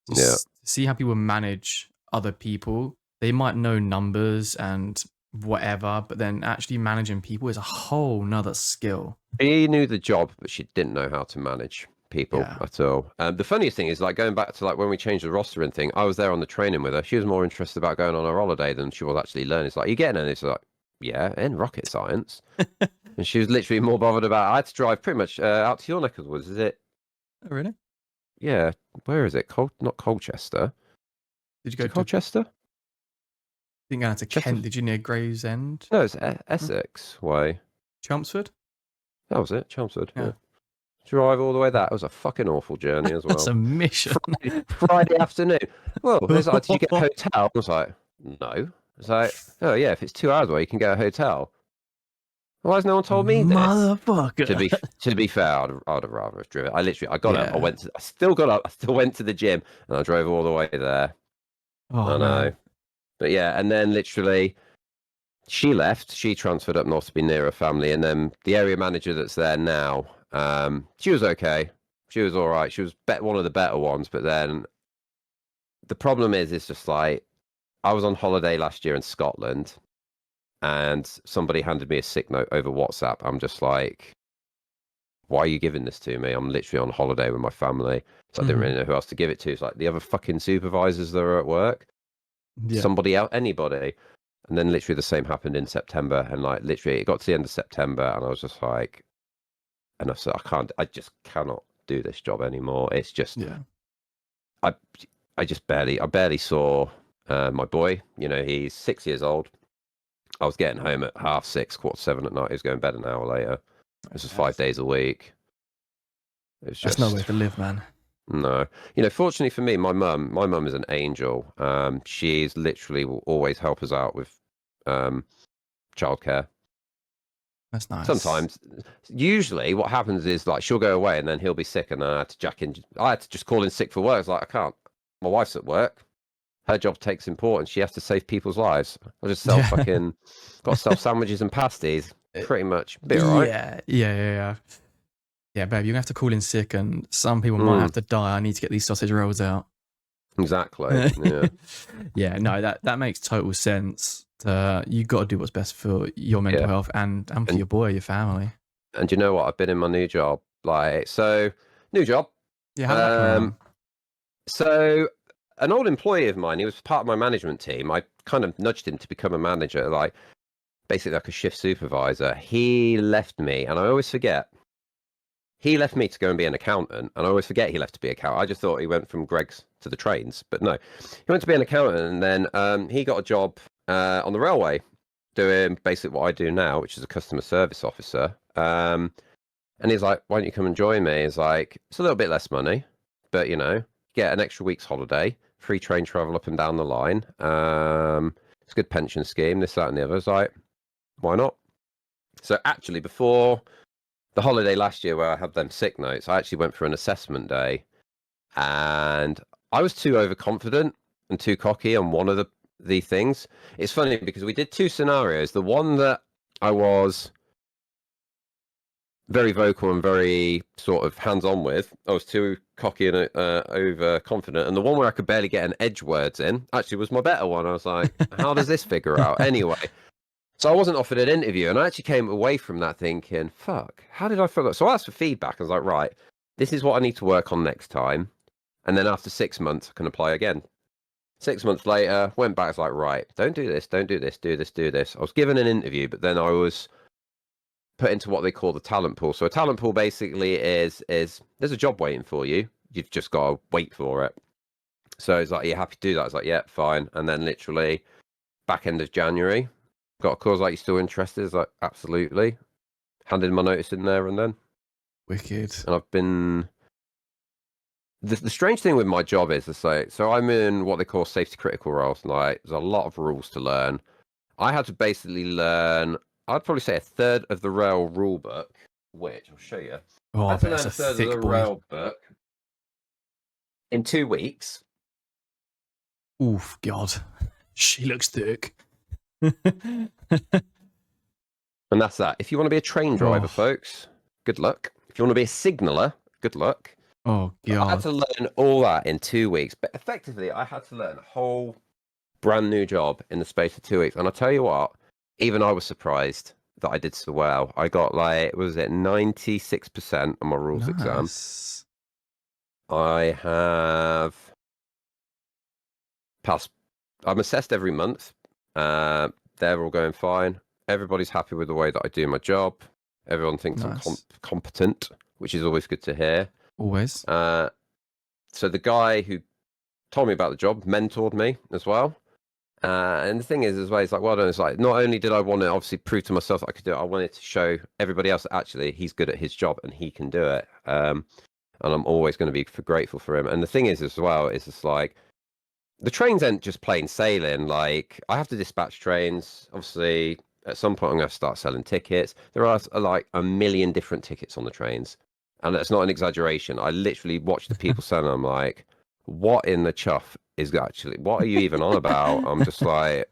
Yeah. just see how people manage other people. They might know numbers and whatever, but then actually managing people is a whole nother skill. She knew the job, but she didn't know how to manage people Yeah. at all. The funniest thing is, like going back to like when we changed the roster and thing, I was there on the training with her. She was more interested about going on her holiday than she was actually learning. It's like, you getting it? And it's like, yeah, in rocket science. And she was literally more bothered about. I had to drive pretty much out to your neck of the woods. Is it? Oh, really? Yeah. Where is it? Not Colchester. Did you Is go it to, Colchester? didn't go down to Chester? Kent, did you, near Gravesend? No, it's Essex way. Chelmsford? That was it. Chelmsford. Yeah. Yeah. Drive all the way. That was a fucking awful journey as That's well. a mission. Friday afternoon. Well, it's like, did you get a hotel? I was like, no. It's like, oh yeah, if it's 2 hours away, you can get a hotel. Why has no one told me this? To Motherfucker. be to be fair, I'd have rather have driven. I got up. Yeah. I still got up. I still went to the gym, and I drove all the way there. Oh, I know, man. but yeah, and then literally she left. She transferred up north to be near her family, and then the area manager that's there now, she was okay. She was all right. She was one of the better ones, but then the problem is, it's just like I was on holiday last year in Scotland, and somebody handed me a sick note over WhatsApp. I'm just like, why are you giving this to me? I'm literally on holiday with my family, so I didn't Mhm. really know who else to give it to. It's like the other fucking supervisors that are at work, Yeah. somebody else, anybody. And then literally the same happened in September, and like literally it got to the end of September, and I was just like, and I said, I just cannot do this job anymore. It's just, Yeah. I, I barely saw my boy. You know, he's 6 years old. I was getting home at 6:30, 7:15 at night. He was going to bed an hour later. This was 5 days a week. It was That's no way just to live, man. no. Fortunately for me, my mum is an angel. She's literally will always help us out with childcare. That's nice. Sometimes, usually, what happens is like she'll go away and then he'll be sick, and then I had to jack in. I had to just call in sick for work. It's like I can't. My wife's at work. Her job takes importance. She has to save people's lives. I just sell Yeah. fucking got to sell sandwiches and pasties. Pretty much, be all right. Yeah. Yeah. Yeah. Yeah. Yeah, babe, you're gonna have to call in sick, and some people might have Mm, to die. I need to get these sausage rolls out. exactly. Yeah. Yeah, no, that makes total sense. You got to do what's best for your mental Yeah. health and for And your boy, your family. you know what? I've been in my new job. New job. Yeah, how's that coming Um, along? so an old employee of mine, he was part of my management team. I kind of nudged him to become a manager, like basically like a shift supervisor. He left me, and I always forget. He left me to go and be an accountant, and I always forget he left to be an accountant. I just thought he went from Greg's to the trains, but no, he went to be an accountant, and then he got a job on the railway, doing basically what I do now, which is a customer service officer. And he's like, "Why don't you come and join me?" He's like, "It's a little bit less money, but get an extra week's holiday, free train travel up and down the line. It's a good pension scheme, this, that, and the other." I was like, "Why not?" So actually, before the holiday last year where I had them sick notes, I actually went for an assessment day, and I was too overconfident and too cocky on one of the things. It's funny because we did two scenarios. The one that I was very vocal and very sort of hands-on with. I was too cocky and overconfident. And the one where I could barely get an edge words in actually was my better one. I was like, how does this figure out? Anyway, so I wasn't offered an interview, and I actually came away from that thinking, fuck, how did I forget? So I asked for feedback. I was like, right, this is what I need to work on next time. And then after 6 months, I can apply again. 6 months later, went back, I was like, right, don't do this, don't do this, do this, do this. I was given an interview, but then I was put into what they call the talent pool. So a talent pool basically is there's a job waiting for you. You've just got to wait for it. So it's like, are you happy to do that? I was like, yeah, fine. And then literally back end of January, got a call like, you still interested? It's like, absolutely. Handed my notice in there and then. Wicked. And I've been. The strange thing with my job is, it's like, so I'm in what they call safety critical roles. Like, there's a lot of rules to learn. I had to basically learn, I'd probably say a third of the rail rule book, which I'll show you. Oh, I I had to bet learn it's a a third of thick the boy. rail book in 2 weeks. Oof, God. She looks thick. And that's that. If you want to be a train driver, Oh. folks, good luck. If you want to be a signaller, good luck. Oh, So I had God. to learn all that in 2 weeks. But effectively, I had to learn a whole brand new job in the space of 2 weeks. And I'll tell you what, even I was surprised that I did so well. I got like, was it 96% on my rules exam? Nice. I have passed. I'm assessed every month. They're all going fine. Everybody's happy with the way that I do my job. Everyone thinks I'm Nice. competent, which is always good to hear. Always. So the guy who told me about the job mentored me as well. And the thing is, as well, it's like, well done. It's like, not only did I want to obviously prove to myself that I could do it, I wanted to show everybody else that actually he's good at his job and he can do it. And I'm always going to be grateful for him. And the thing is, as well, is it's like, the trains aren't just plain sailing. Like, I have to dispatch trains. Obviously, at some point, I'm going to start selling tickets. There are like a million different tickets on the trains. And that's not an exaggeration. I literally watch the people selling. I'm like, what in the chuff is actually, what are you even on about? I'm just like,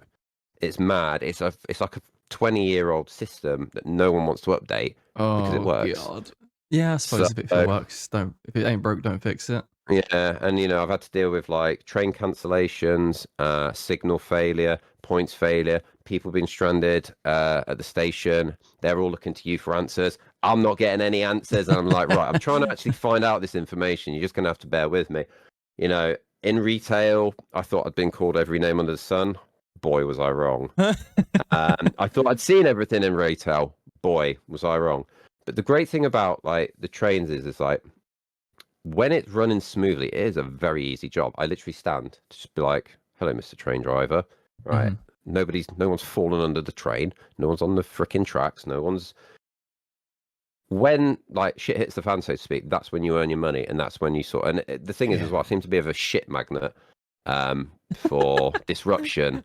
it's mad. It's like a 20-year-old system that no one wants to update because it Oh, works. God. Yeah, I So, suppose if it works, don't. If it ain't broke, don't fix it. yeah, and I've had to deal with like train cancellations, signal failure, points failure, people being stranded at the station. They're all looking to you for answers. I'm not getting any answers, and I'm like, right, I'm trying to actually find out this information. You're just gonna have to bear with me. In retail, I thought I'd been called every name under the sun. Boy, was I wrong. I thought I'd seen everything in retail. Boy, was I wrong. But the great thing about like the trains is like, when it's running smoothly, it is a very easy job. I literally stand to just be like, "Hello, Mr. Train Driver." Right? Mhm. No one's fallen under the train. No one's on the freaking tracks. No one's. When like shit hits the fan, so to speak, that's when you earn your money, and that's when you sort. And the thing is, as Yeah. well, I seem to be of a shit magnet for disruption.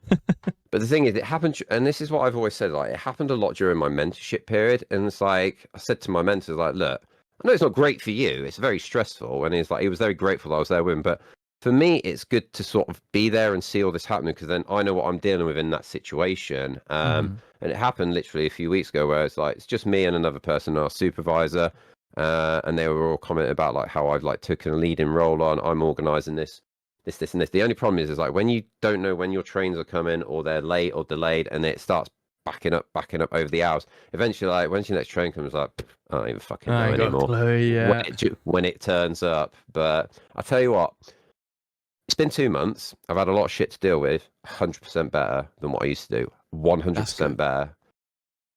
But the thing is, it happened, and this is what I've always said. Like, it happened a lot during my mentorship period, and it's like I said to my mentors, like, look, I know it's not great for you. It's very stressful, and he's like, he was very grateful that I was there with him. But for me, it's good to sort of be there and see all this happening because then I know what I'm dealing with in that situation. Mhm. And it happened literally a few weeks ago, where it's like it's just me and another person, our supervisor, and they were all commenting about like how I've like taken a leading role on. I'm organising this, and this. The only problem is like when you don't know when your trains are coming or they're late or delayed, and it starts backing up over the hours. Eventually, like when's your next train comes, like I don't even fucking I know ain't got a anymore clue yet. when it turns up. But I tell you what, it's been 2 months. I've had a lot of shit to deal with. 100% better than what I used to do. That's 100% good. better,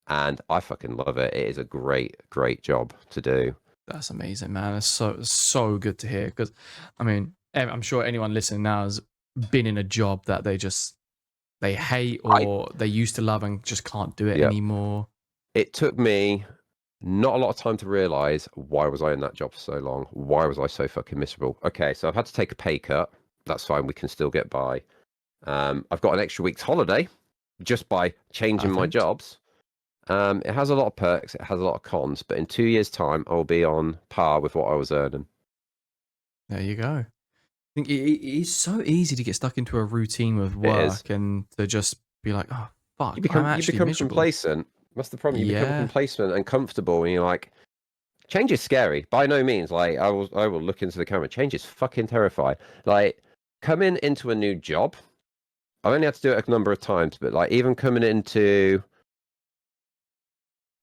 and I fucking love it. It is a great job to do. That's amazing, man. It's so good to hear because, I mean, I'm sure anyone listening now has been in a job that they hate I or they used to love and just can't do it Yeah. anymore. It took me not a lot of time to realize why was I in that job for so long? Why was I so fucking miserable? Okay, so I've had to take a pay cut. That's fine. We can still get by. I've got an extra week's holiday just by changing my Perfect. jobs. It has a lot of perks. It has a lot of cons. But in 2 years' time, I'll be on par with what I was earning. There you go. I think it is so easy to get stuck into a routine with It is. work and to just be like, oh, You fuck, I'm become you actually become miserable. complacent. That's the problem. You become Yeah. complacent and comfortable, and you're like, change is scary. By no means. Like I will look into the camera. Change is fucking terrifying. Like coming into a new job. I've only had to do it a number of times, but like even coming into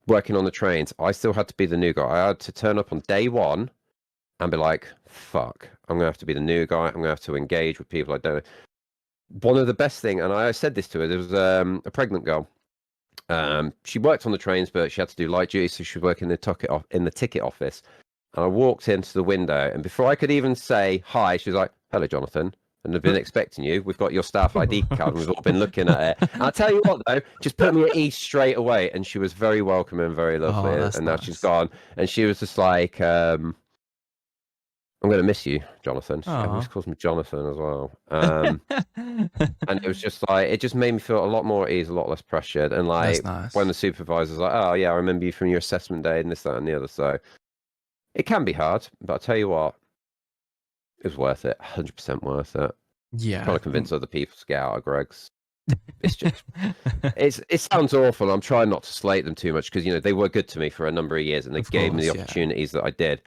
working on the trains, I still had to be the new guy. I had to turn up on day one and be like, fuck, I'm gonna have to be the new guy. I'm gonna have to engage with people I don't know. One of the best thing, and I said this to her, there was a pregnant girl. She worked on the trains, but she had to do light duty, so she was working in the ticket office. And I walked into the window, and before I could even say hi, she was like, "Hello, Jonathan. And I've been expecting you. We've got your staff ID card, and we've all been looking at it. And I'll tell you what, though, just put me at ease straight away." And she was very welcoming and very lovely. Oh, And that's now she's nice. gone. And she was just like, "I'm going to miss you, Jonathan." Everyone Oh. just calls me Jonathan as well. And it was just like, it just made me feel a lot more at ease, a lot less pressured. And That's like, when nice. the supervisor's like, "Oh, yeah, I remember you from your assessment day and this, that, and the other." So it can be hard, but I'll tell you what, it was worth it. 100% worth it. Trying Yeah. to convince other people to get out of Greg's. It's just, it sounds awful. I'm trying not to slate them too much because, you know, they were good to me for a number of years and they Of gave me the course, yeah. opportunities that I did.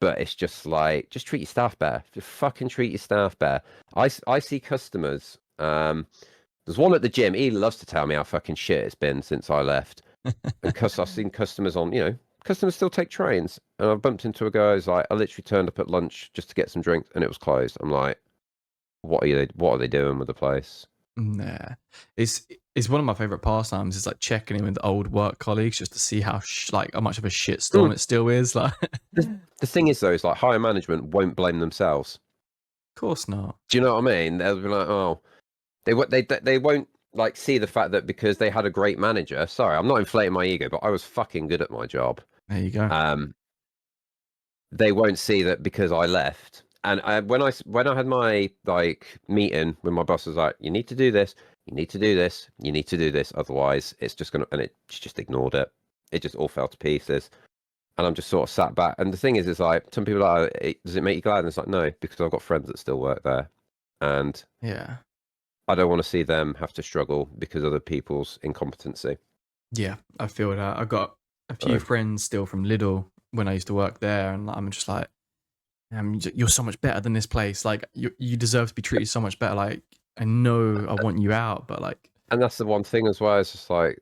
But it's just like, just treat your staff better. Just fucking treat your staff better. I see customers. There's one at the gym. He loves to tell me how fucking shit it's been since I left. And I've seen customers on, you know, customers still take trains. And I've bumped into a guy who's like, I literally turned up at lunch just to get some drinks and it was closed. I'm like, what are they doing with the place? Nah. It's one of my favorite pastimes is like checking in with old work colleagues just to see how like how much of a shitstorm Mm. it still is. Like, The, of the thing is, though, is like higher management won't blame themselves. course not. Do you know what I mean? They'll be like, oh, they won't like see the fact that because they had a great manager. Sorry, I'm not inflating my ego, but I was fucking good at my job. There you go. Um, they won't see that because I left. And when I had my like meeting with my boss, was like, you need to do this, you need to do this, you need to do this, otherwise it's just gonna. And she just ignored it. It just all fell to pieces. And I'm just sort of sat back. And the thing is like some people are like, does it make you glad? And it's like, no, because I've got friends that still work there, and Yeah. I don't want to see them have to struggle because of other people's incompetency. Yeah, I feel that. I got a few So, friends still from Lidl when I used to work there, and I'm just like, you're so much better than this place. Like, you deserve to be treated so much better. Like, I know I want you out, but like, and that's the one thing as well. It's just like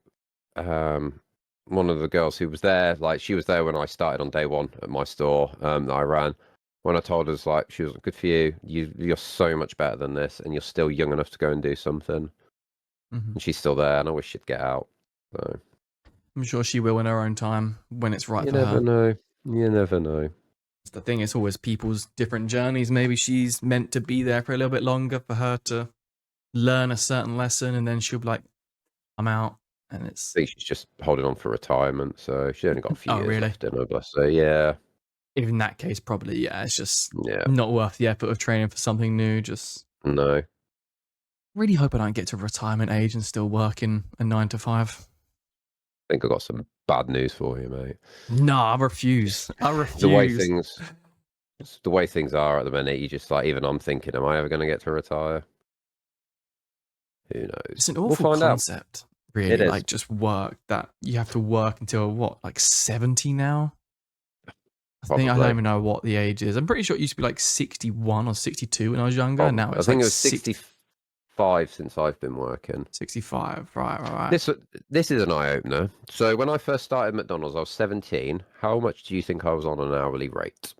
um, one of the girls who was there, like she was there when I started on day one at my store that I ran. When I told her, like, she was good for you. You're so much better than this, and you're still young enough to go and do something. mhm. And she's still there, and I wish she'd get out. So I'm sure she will in her own time when it's right you for never her. know. You never know. It's the thing. It's always people's different journeys. Maybe she's meant to be there for a little bit longer for her to learn a certain lesson, and then she'll be like, "I'm out," and I it's think she's just holding on for retirement, so she's only got a few oh years really? left in her. Bless her. Yeah, In that case, probably yeah. It's just yeah. not worth the effort of training for something new. Just No, I really hope I don't get to retirement age and still working a 9 to 5. think I got some bad news for you, mate. No, I refuse. I The way refuse. things, the way things are at the minute, you just like even I'm thinking, am I ever going to get to retire? Who It's knows? an We'll awful find out. concept, It really. is Like just work that you have to work until what, like 70 now? I don't probably. even know what the age is. I'm pretty sure it used to be like 61 or 62 when I was younger. And now Probably. I it's think like it was 65 since I've been working. 65. Right, right, right. This is an eye opener. So when I first started McDonald's, I was 17. How much do you think I was on an hourly rate?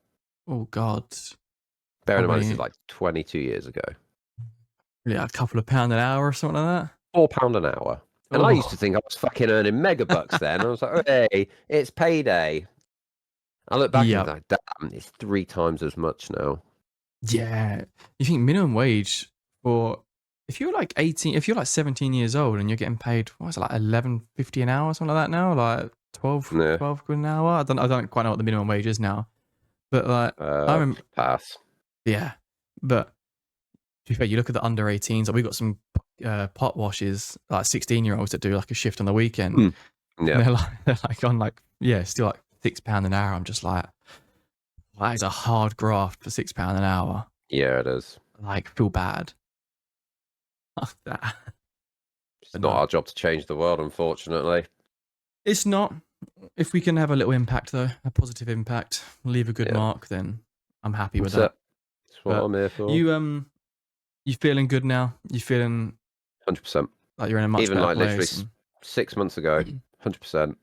Oh, God. Bearing in mind this is Probably like 22 years ago. yeah, a couple of pound an hour or something like £4 an hour. that. And I used to Oh, think I was fucking earning mega bucks then. I was like, hey, it's payday. I look back and yep. like, damn, it's 3 times as much now. Yeah. You think minimum wage for if you're like 18, if you're like 17 years old and you're getting paid, what is it, like 11.50 an hour or something like that now? Like 12, Yeah. 12 quid an hour? I don't quite know what the minimum wage is now. But like, I remember, Pass. yeah. But to be fair, you look at the under 18s, like we got some pot washes, like 16-year-olds that do like a shift on the weekend. Mm. Yeah. And they're like on like, yeah, still like £6 an hour. I'm just like, that is a hard graft for £6 an hour. Yeah, it is. Like, feel bad. Fuck that. It's But not no. our job to change the world, unfortunately. It's not. If we can have a little impact though, a positive impact, leave a good Yeah, mark, then I'm happy with that's it. that. That's what But I'm here for. you feeling good now? You feeling 100%. like you're in a much Even better like literally place? And 6 months ago, 100%.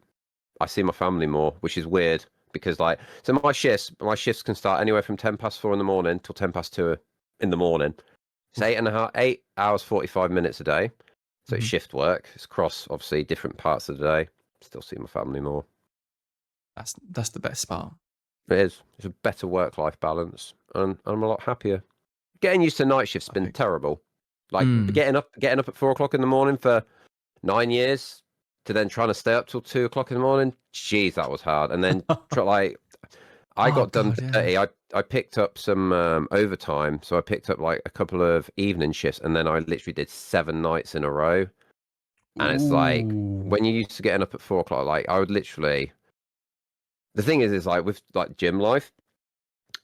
I see my family more, which is weird because like so my shifts can start anywhere from 4:10 in the morning till 2:10 in the morning. It's oof, 8 hours 45 minutes a day. So it's mhm. shift work. It's across obviously different parts of the day. Still see my family more. That's the best part. It is. It's a better work-life balance, and I'm a lot happier. Getting used to night shifts has been Perfect. terrible. Like Mm. getting up at 4 o'clock in the morning for 9 years, to then trying to stay up till 2 o'clock in the morning. Jeez, that was hard. And then like I Oh got done god, yeah. dirty. I picked up some overtime, so I picked up like a couple of evening shifts, and then I literally did 7 nights in a row. And it's like Ooh. when you're used to getting up at 4 o'clock, like I would literally. The thing is like with like gym life,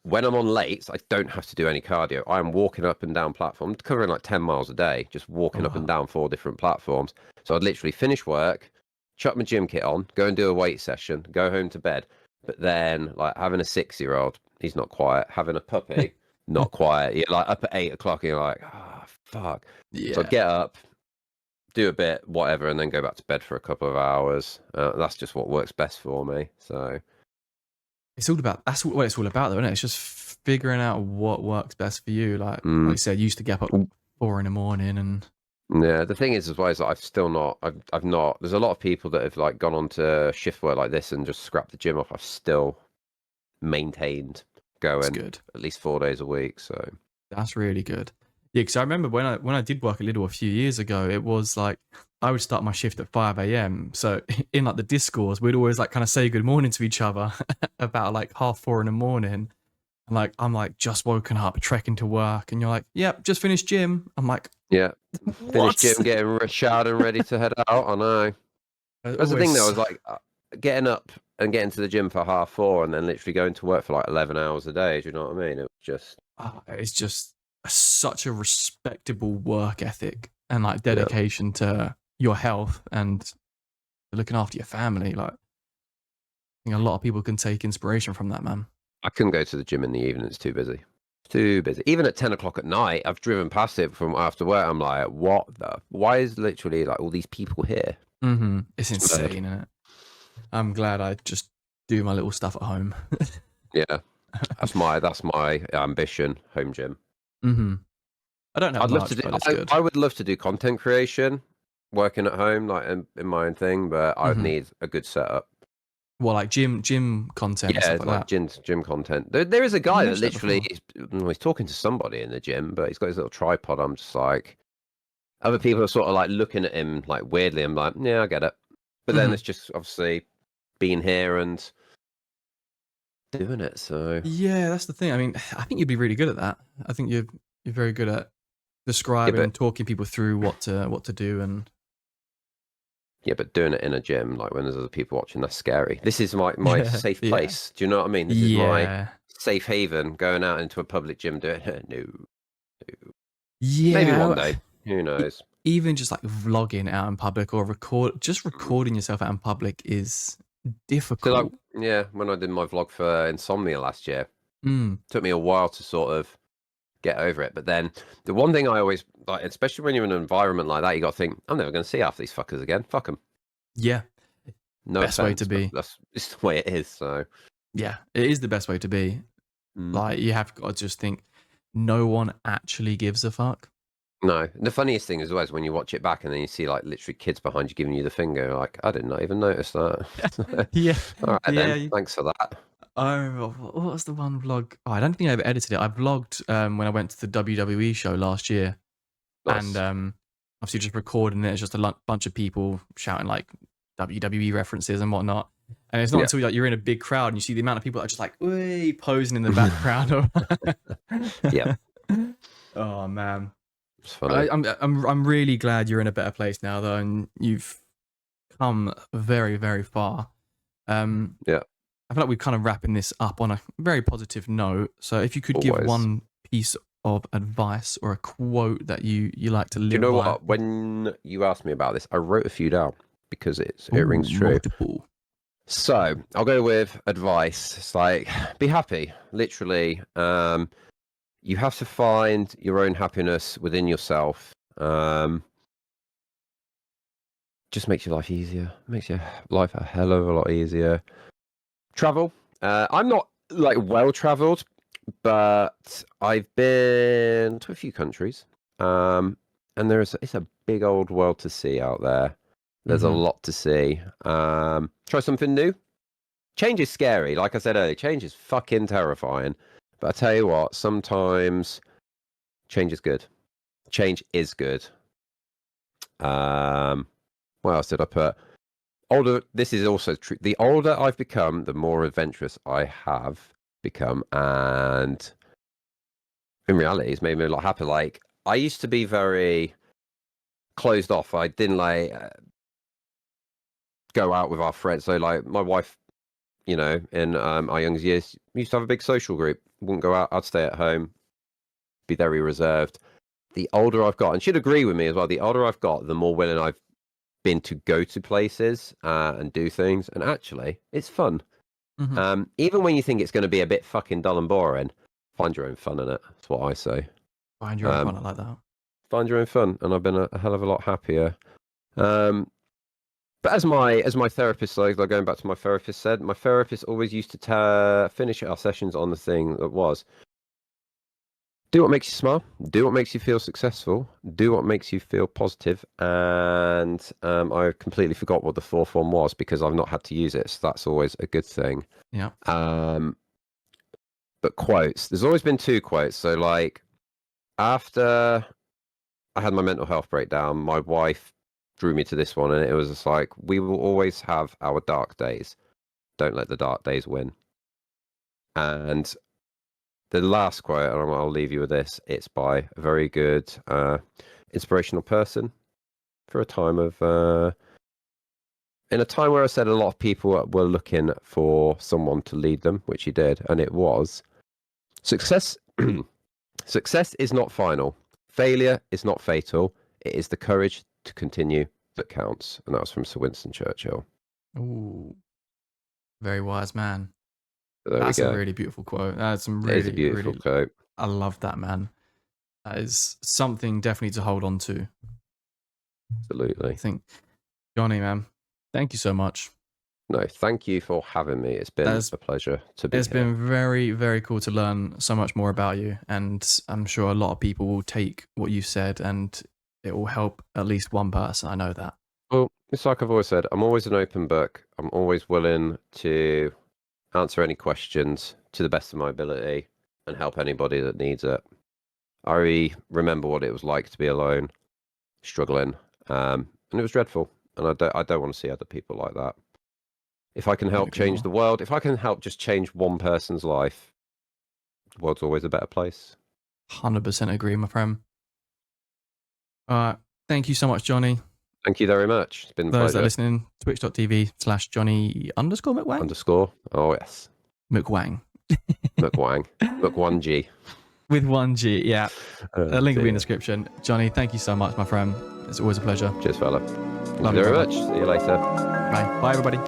when I'm on late, I don't have to do any cardio. I am walking up and down platforms, covering like 10 miles a day, just walking up and Oh, down 4 different platforms. So I'd literally finish work, chuck my gym kit on, go and do a weight session, go home to bed. But then, like having a 6-year-old, he's not quiet. Having a puppy, not quiet. You're like up at 8 o'clock and you're like, ah, fuck. So I'd yeah. get up, do a bit, whatever, and then go back to bed for a couple of hours. That's just what works best for me. So, It's all about that's what it's all about, though, isn't it? It's just figuring out what works best for you. Like mm. you said, you used to get up at 4 in the morning, and Yeah, the thing is as well is that I've still not I've not there's a lot of people that have like gone on to shift work like this and just scrapped the gym off. I've still maintained it's going good. at least 4 days a week. So That's really good. Yeah, because I remember when I did work a little a few years ago, it was like I would start my shift at 5 a.m. So in like the discourse, we'd always like kind of say good morning to each other about like 4:30 in the morning. And like I'm like just woken up, trekking to work, and you're like, yep, just finished gym. I'm like, yeah, finished what? gym, getting showered and ready to head out. I know. That's the thing though, Always is like getting up and getting to the gym for 4:30 and then literally going to work for like 11 hours a day. Do you know what I mean? It was just it's just such a respectable work ethic and like yeah. dedication to your health and looking after your family. Like, I think a lot of people can take inspiration from that, man. I couldn't go to the gym in the evening. It's too busy. Too busy. Even at 10 o'clock at night, I've driven past it from after work. I'm like, what the? Why is literally like all these people here? It's It's mad. insane, isn't it? I'm glad I just do my little stuff at home. Yeah, that's my ambition. Home gym. hmm I don't have I'd love to much, do. but it's I, good. I would love to do content creation, working at home, like in my own thing. But I would hmm need a good setup. Well, like gym content and Yeah, stuff it's like like that. gym content. There is a You guy that mentioned that literally before. he's talking to somebody in the gym, but he's got his little tripod. I'm just like, other people are sort of like looking at him like weirdly. I'm like, yeah, I get it. But then hmm it's just obviously being here and doing it. So Yeah, that's the thing. I mean, I think you'd be really good at that. I think you're very good at yeah, describing but and talking people through what to do and yeah, but doing it in a gym, like when there's other people watching, that's scary. This is my safe yeah. place. Do you know what I mean? This is my Yeah. safe haven. Going out into a public gym doing it. No, maybe one Yeah. day. Who knows? Even just like vlogging out in public or recording yourself out in public is So like, difficult. yeah, when I did my vlog for Insomnia last year, Mm. took me a while to sort of get over it. But then the one thing I always like, especially when you're in an environment like that, you got to think, I'm never going to see half these fuckers again. Fuck them. Yeah. No Best way to offense, but be. that's just the way it is. So, Yeah. It is the best way to be. mm. Like you have got to just think no one actually gives a fuck. No. And the funniest thing as well is when you watch it back and then you see like literally kids behind you giving you the finger. You're like, I did not even notice that. Yeah. All right then. Yeah. Thanks for that. I remember what was the one vlog? Oh, I don't think I ever edited it. I vlogged when I went to the WWE show last year, and Nice. obviously just recording it. It's just a bunch of people shouting like WWE references and whatnot. And it's not Yeah. until like you're in a big crowd and you see the amount of people that are just like way posing in the background. Yeah. Oh man, It's funny. I'm really glad you're in a better place now though, and you've come very very far. Um, Yeah. I feel like we're kind of wrapping this up on a very positive note. So if you could give Always. one piece of advice or a quote that you like to Do you live know by. what? When you asked me about this, I wrote a few down. because it Ooh, rings true. multiple. So I'll go with advice. It's like, be happy. Literally, you have to find your own happiness within yourself. Just makes your life easier. Makes your life a hell of a lot easier. Travel. I'm not like well traveled, but I've been to a few countries. And it's a big old world to see out there. There's a lot to see. Try something new. Change is scary. Like I said earlier, change is fucking terrifying. But I tell you what, sometimes change is good. Change is good. What else did I put? Older. This is also true. The older I've become, the more adventurous I have become, and in reality, it's made me a lot happier. Like, I used to be very closed off. I didn't like go out with our friends. So, like, my wife, you know, in our young years, we used to have a big social group. Wouldn't go out. I'd stay at home, be very reserved. The older I've got, and she'd agree with me as well, the older I've got, the more willing I've been to go to places and do things. And actually, it's fun. Even when you think it's going to be a bit fucking dull and boring, find your own fun in it. That's what I say. Find your own fun. I like that. Find your own fun, and I've been a hell of a lot happier. But as my therapist, like going back to my therapist said, my therapist always used to finish our sessions on the thing that was: do what makes you smile, do what makes you feel successful, do what makes you feel positive. And I completely forgot what the fourth one was because I've not had to use it, so that's always a good thing. Yeah. But quotes, there's always been two quotes. So like after I had my mental health breakdown, my wife drew me to this one, and it was just like, we will always have our dark days. Don't let the dark days win. And the last quote, and I'll leave you with this, it's by a very good inspirational person for a time of in a time where I said a lot of people were looking for someone to lead them, which he did, and it was: success success is not final. Failure is not fatal. It is the courage to continue that counts. And that was from Sir Winston Churchill. Ooh, very wise man. So there That's we a go. really beautiful quote. That's some It is a really, beautiful really. quote. I love that, man. That is something definitely to hold on to. Absolutely. I think, Jonny, man, thank you so much. No, thank you for having me. It's been a pleasure to be It's here. been very, very cool to learn so much more about you. And I'm sure a lot of people will take what you said and it will help at least one person. I know that. Well, it's like I've always said, I'm always an open book. I'm always willing to answer any questions to the best of my ability and help anybody that needs it. I remember what it was like to be alone, struggling, and it was dreadful. And I don't want to see other people like that. If I can help change the world, if I can help just change one person's life, the world's always a better place. 100% agree, my friend. Thank you so much, Jonny. Thank you very much. It's been a Those that pleasure. are listening, twitch.tv/Jonny_McWang. Underscore. Oh, yes. McWang. McWang. McWang. With one G, yeah. The link will be in dear. the description. Jonny, thank you so much, my friend. It's always a pleasure. Cheers, fella. Thank Love you you very brother. much. See you later. Bye. Bye, everybody.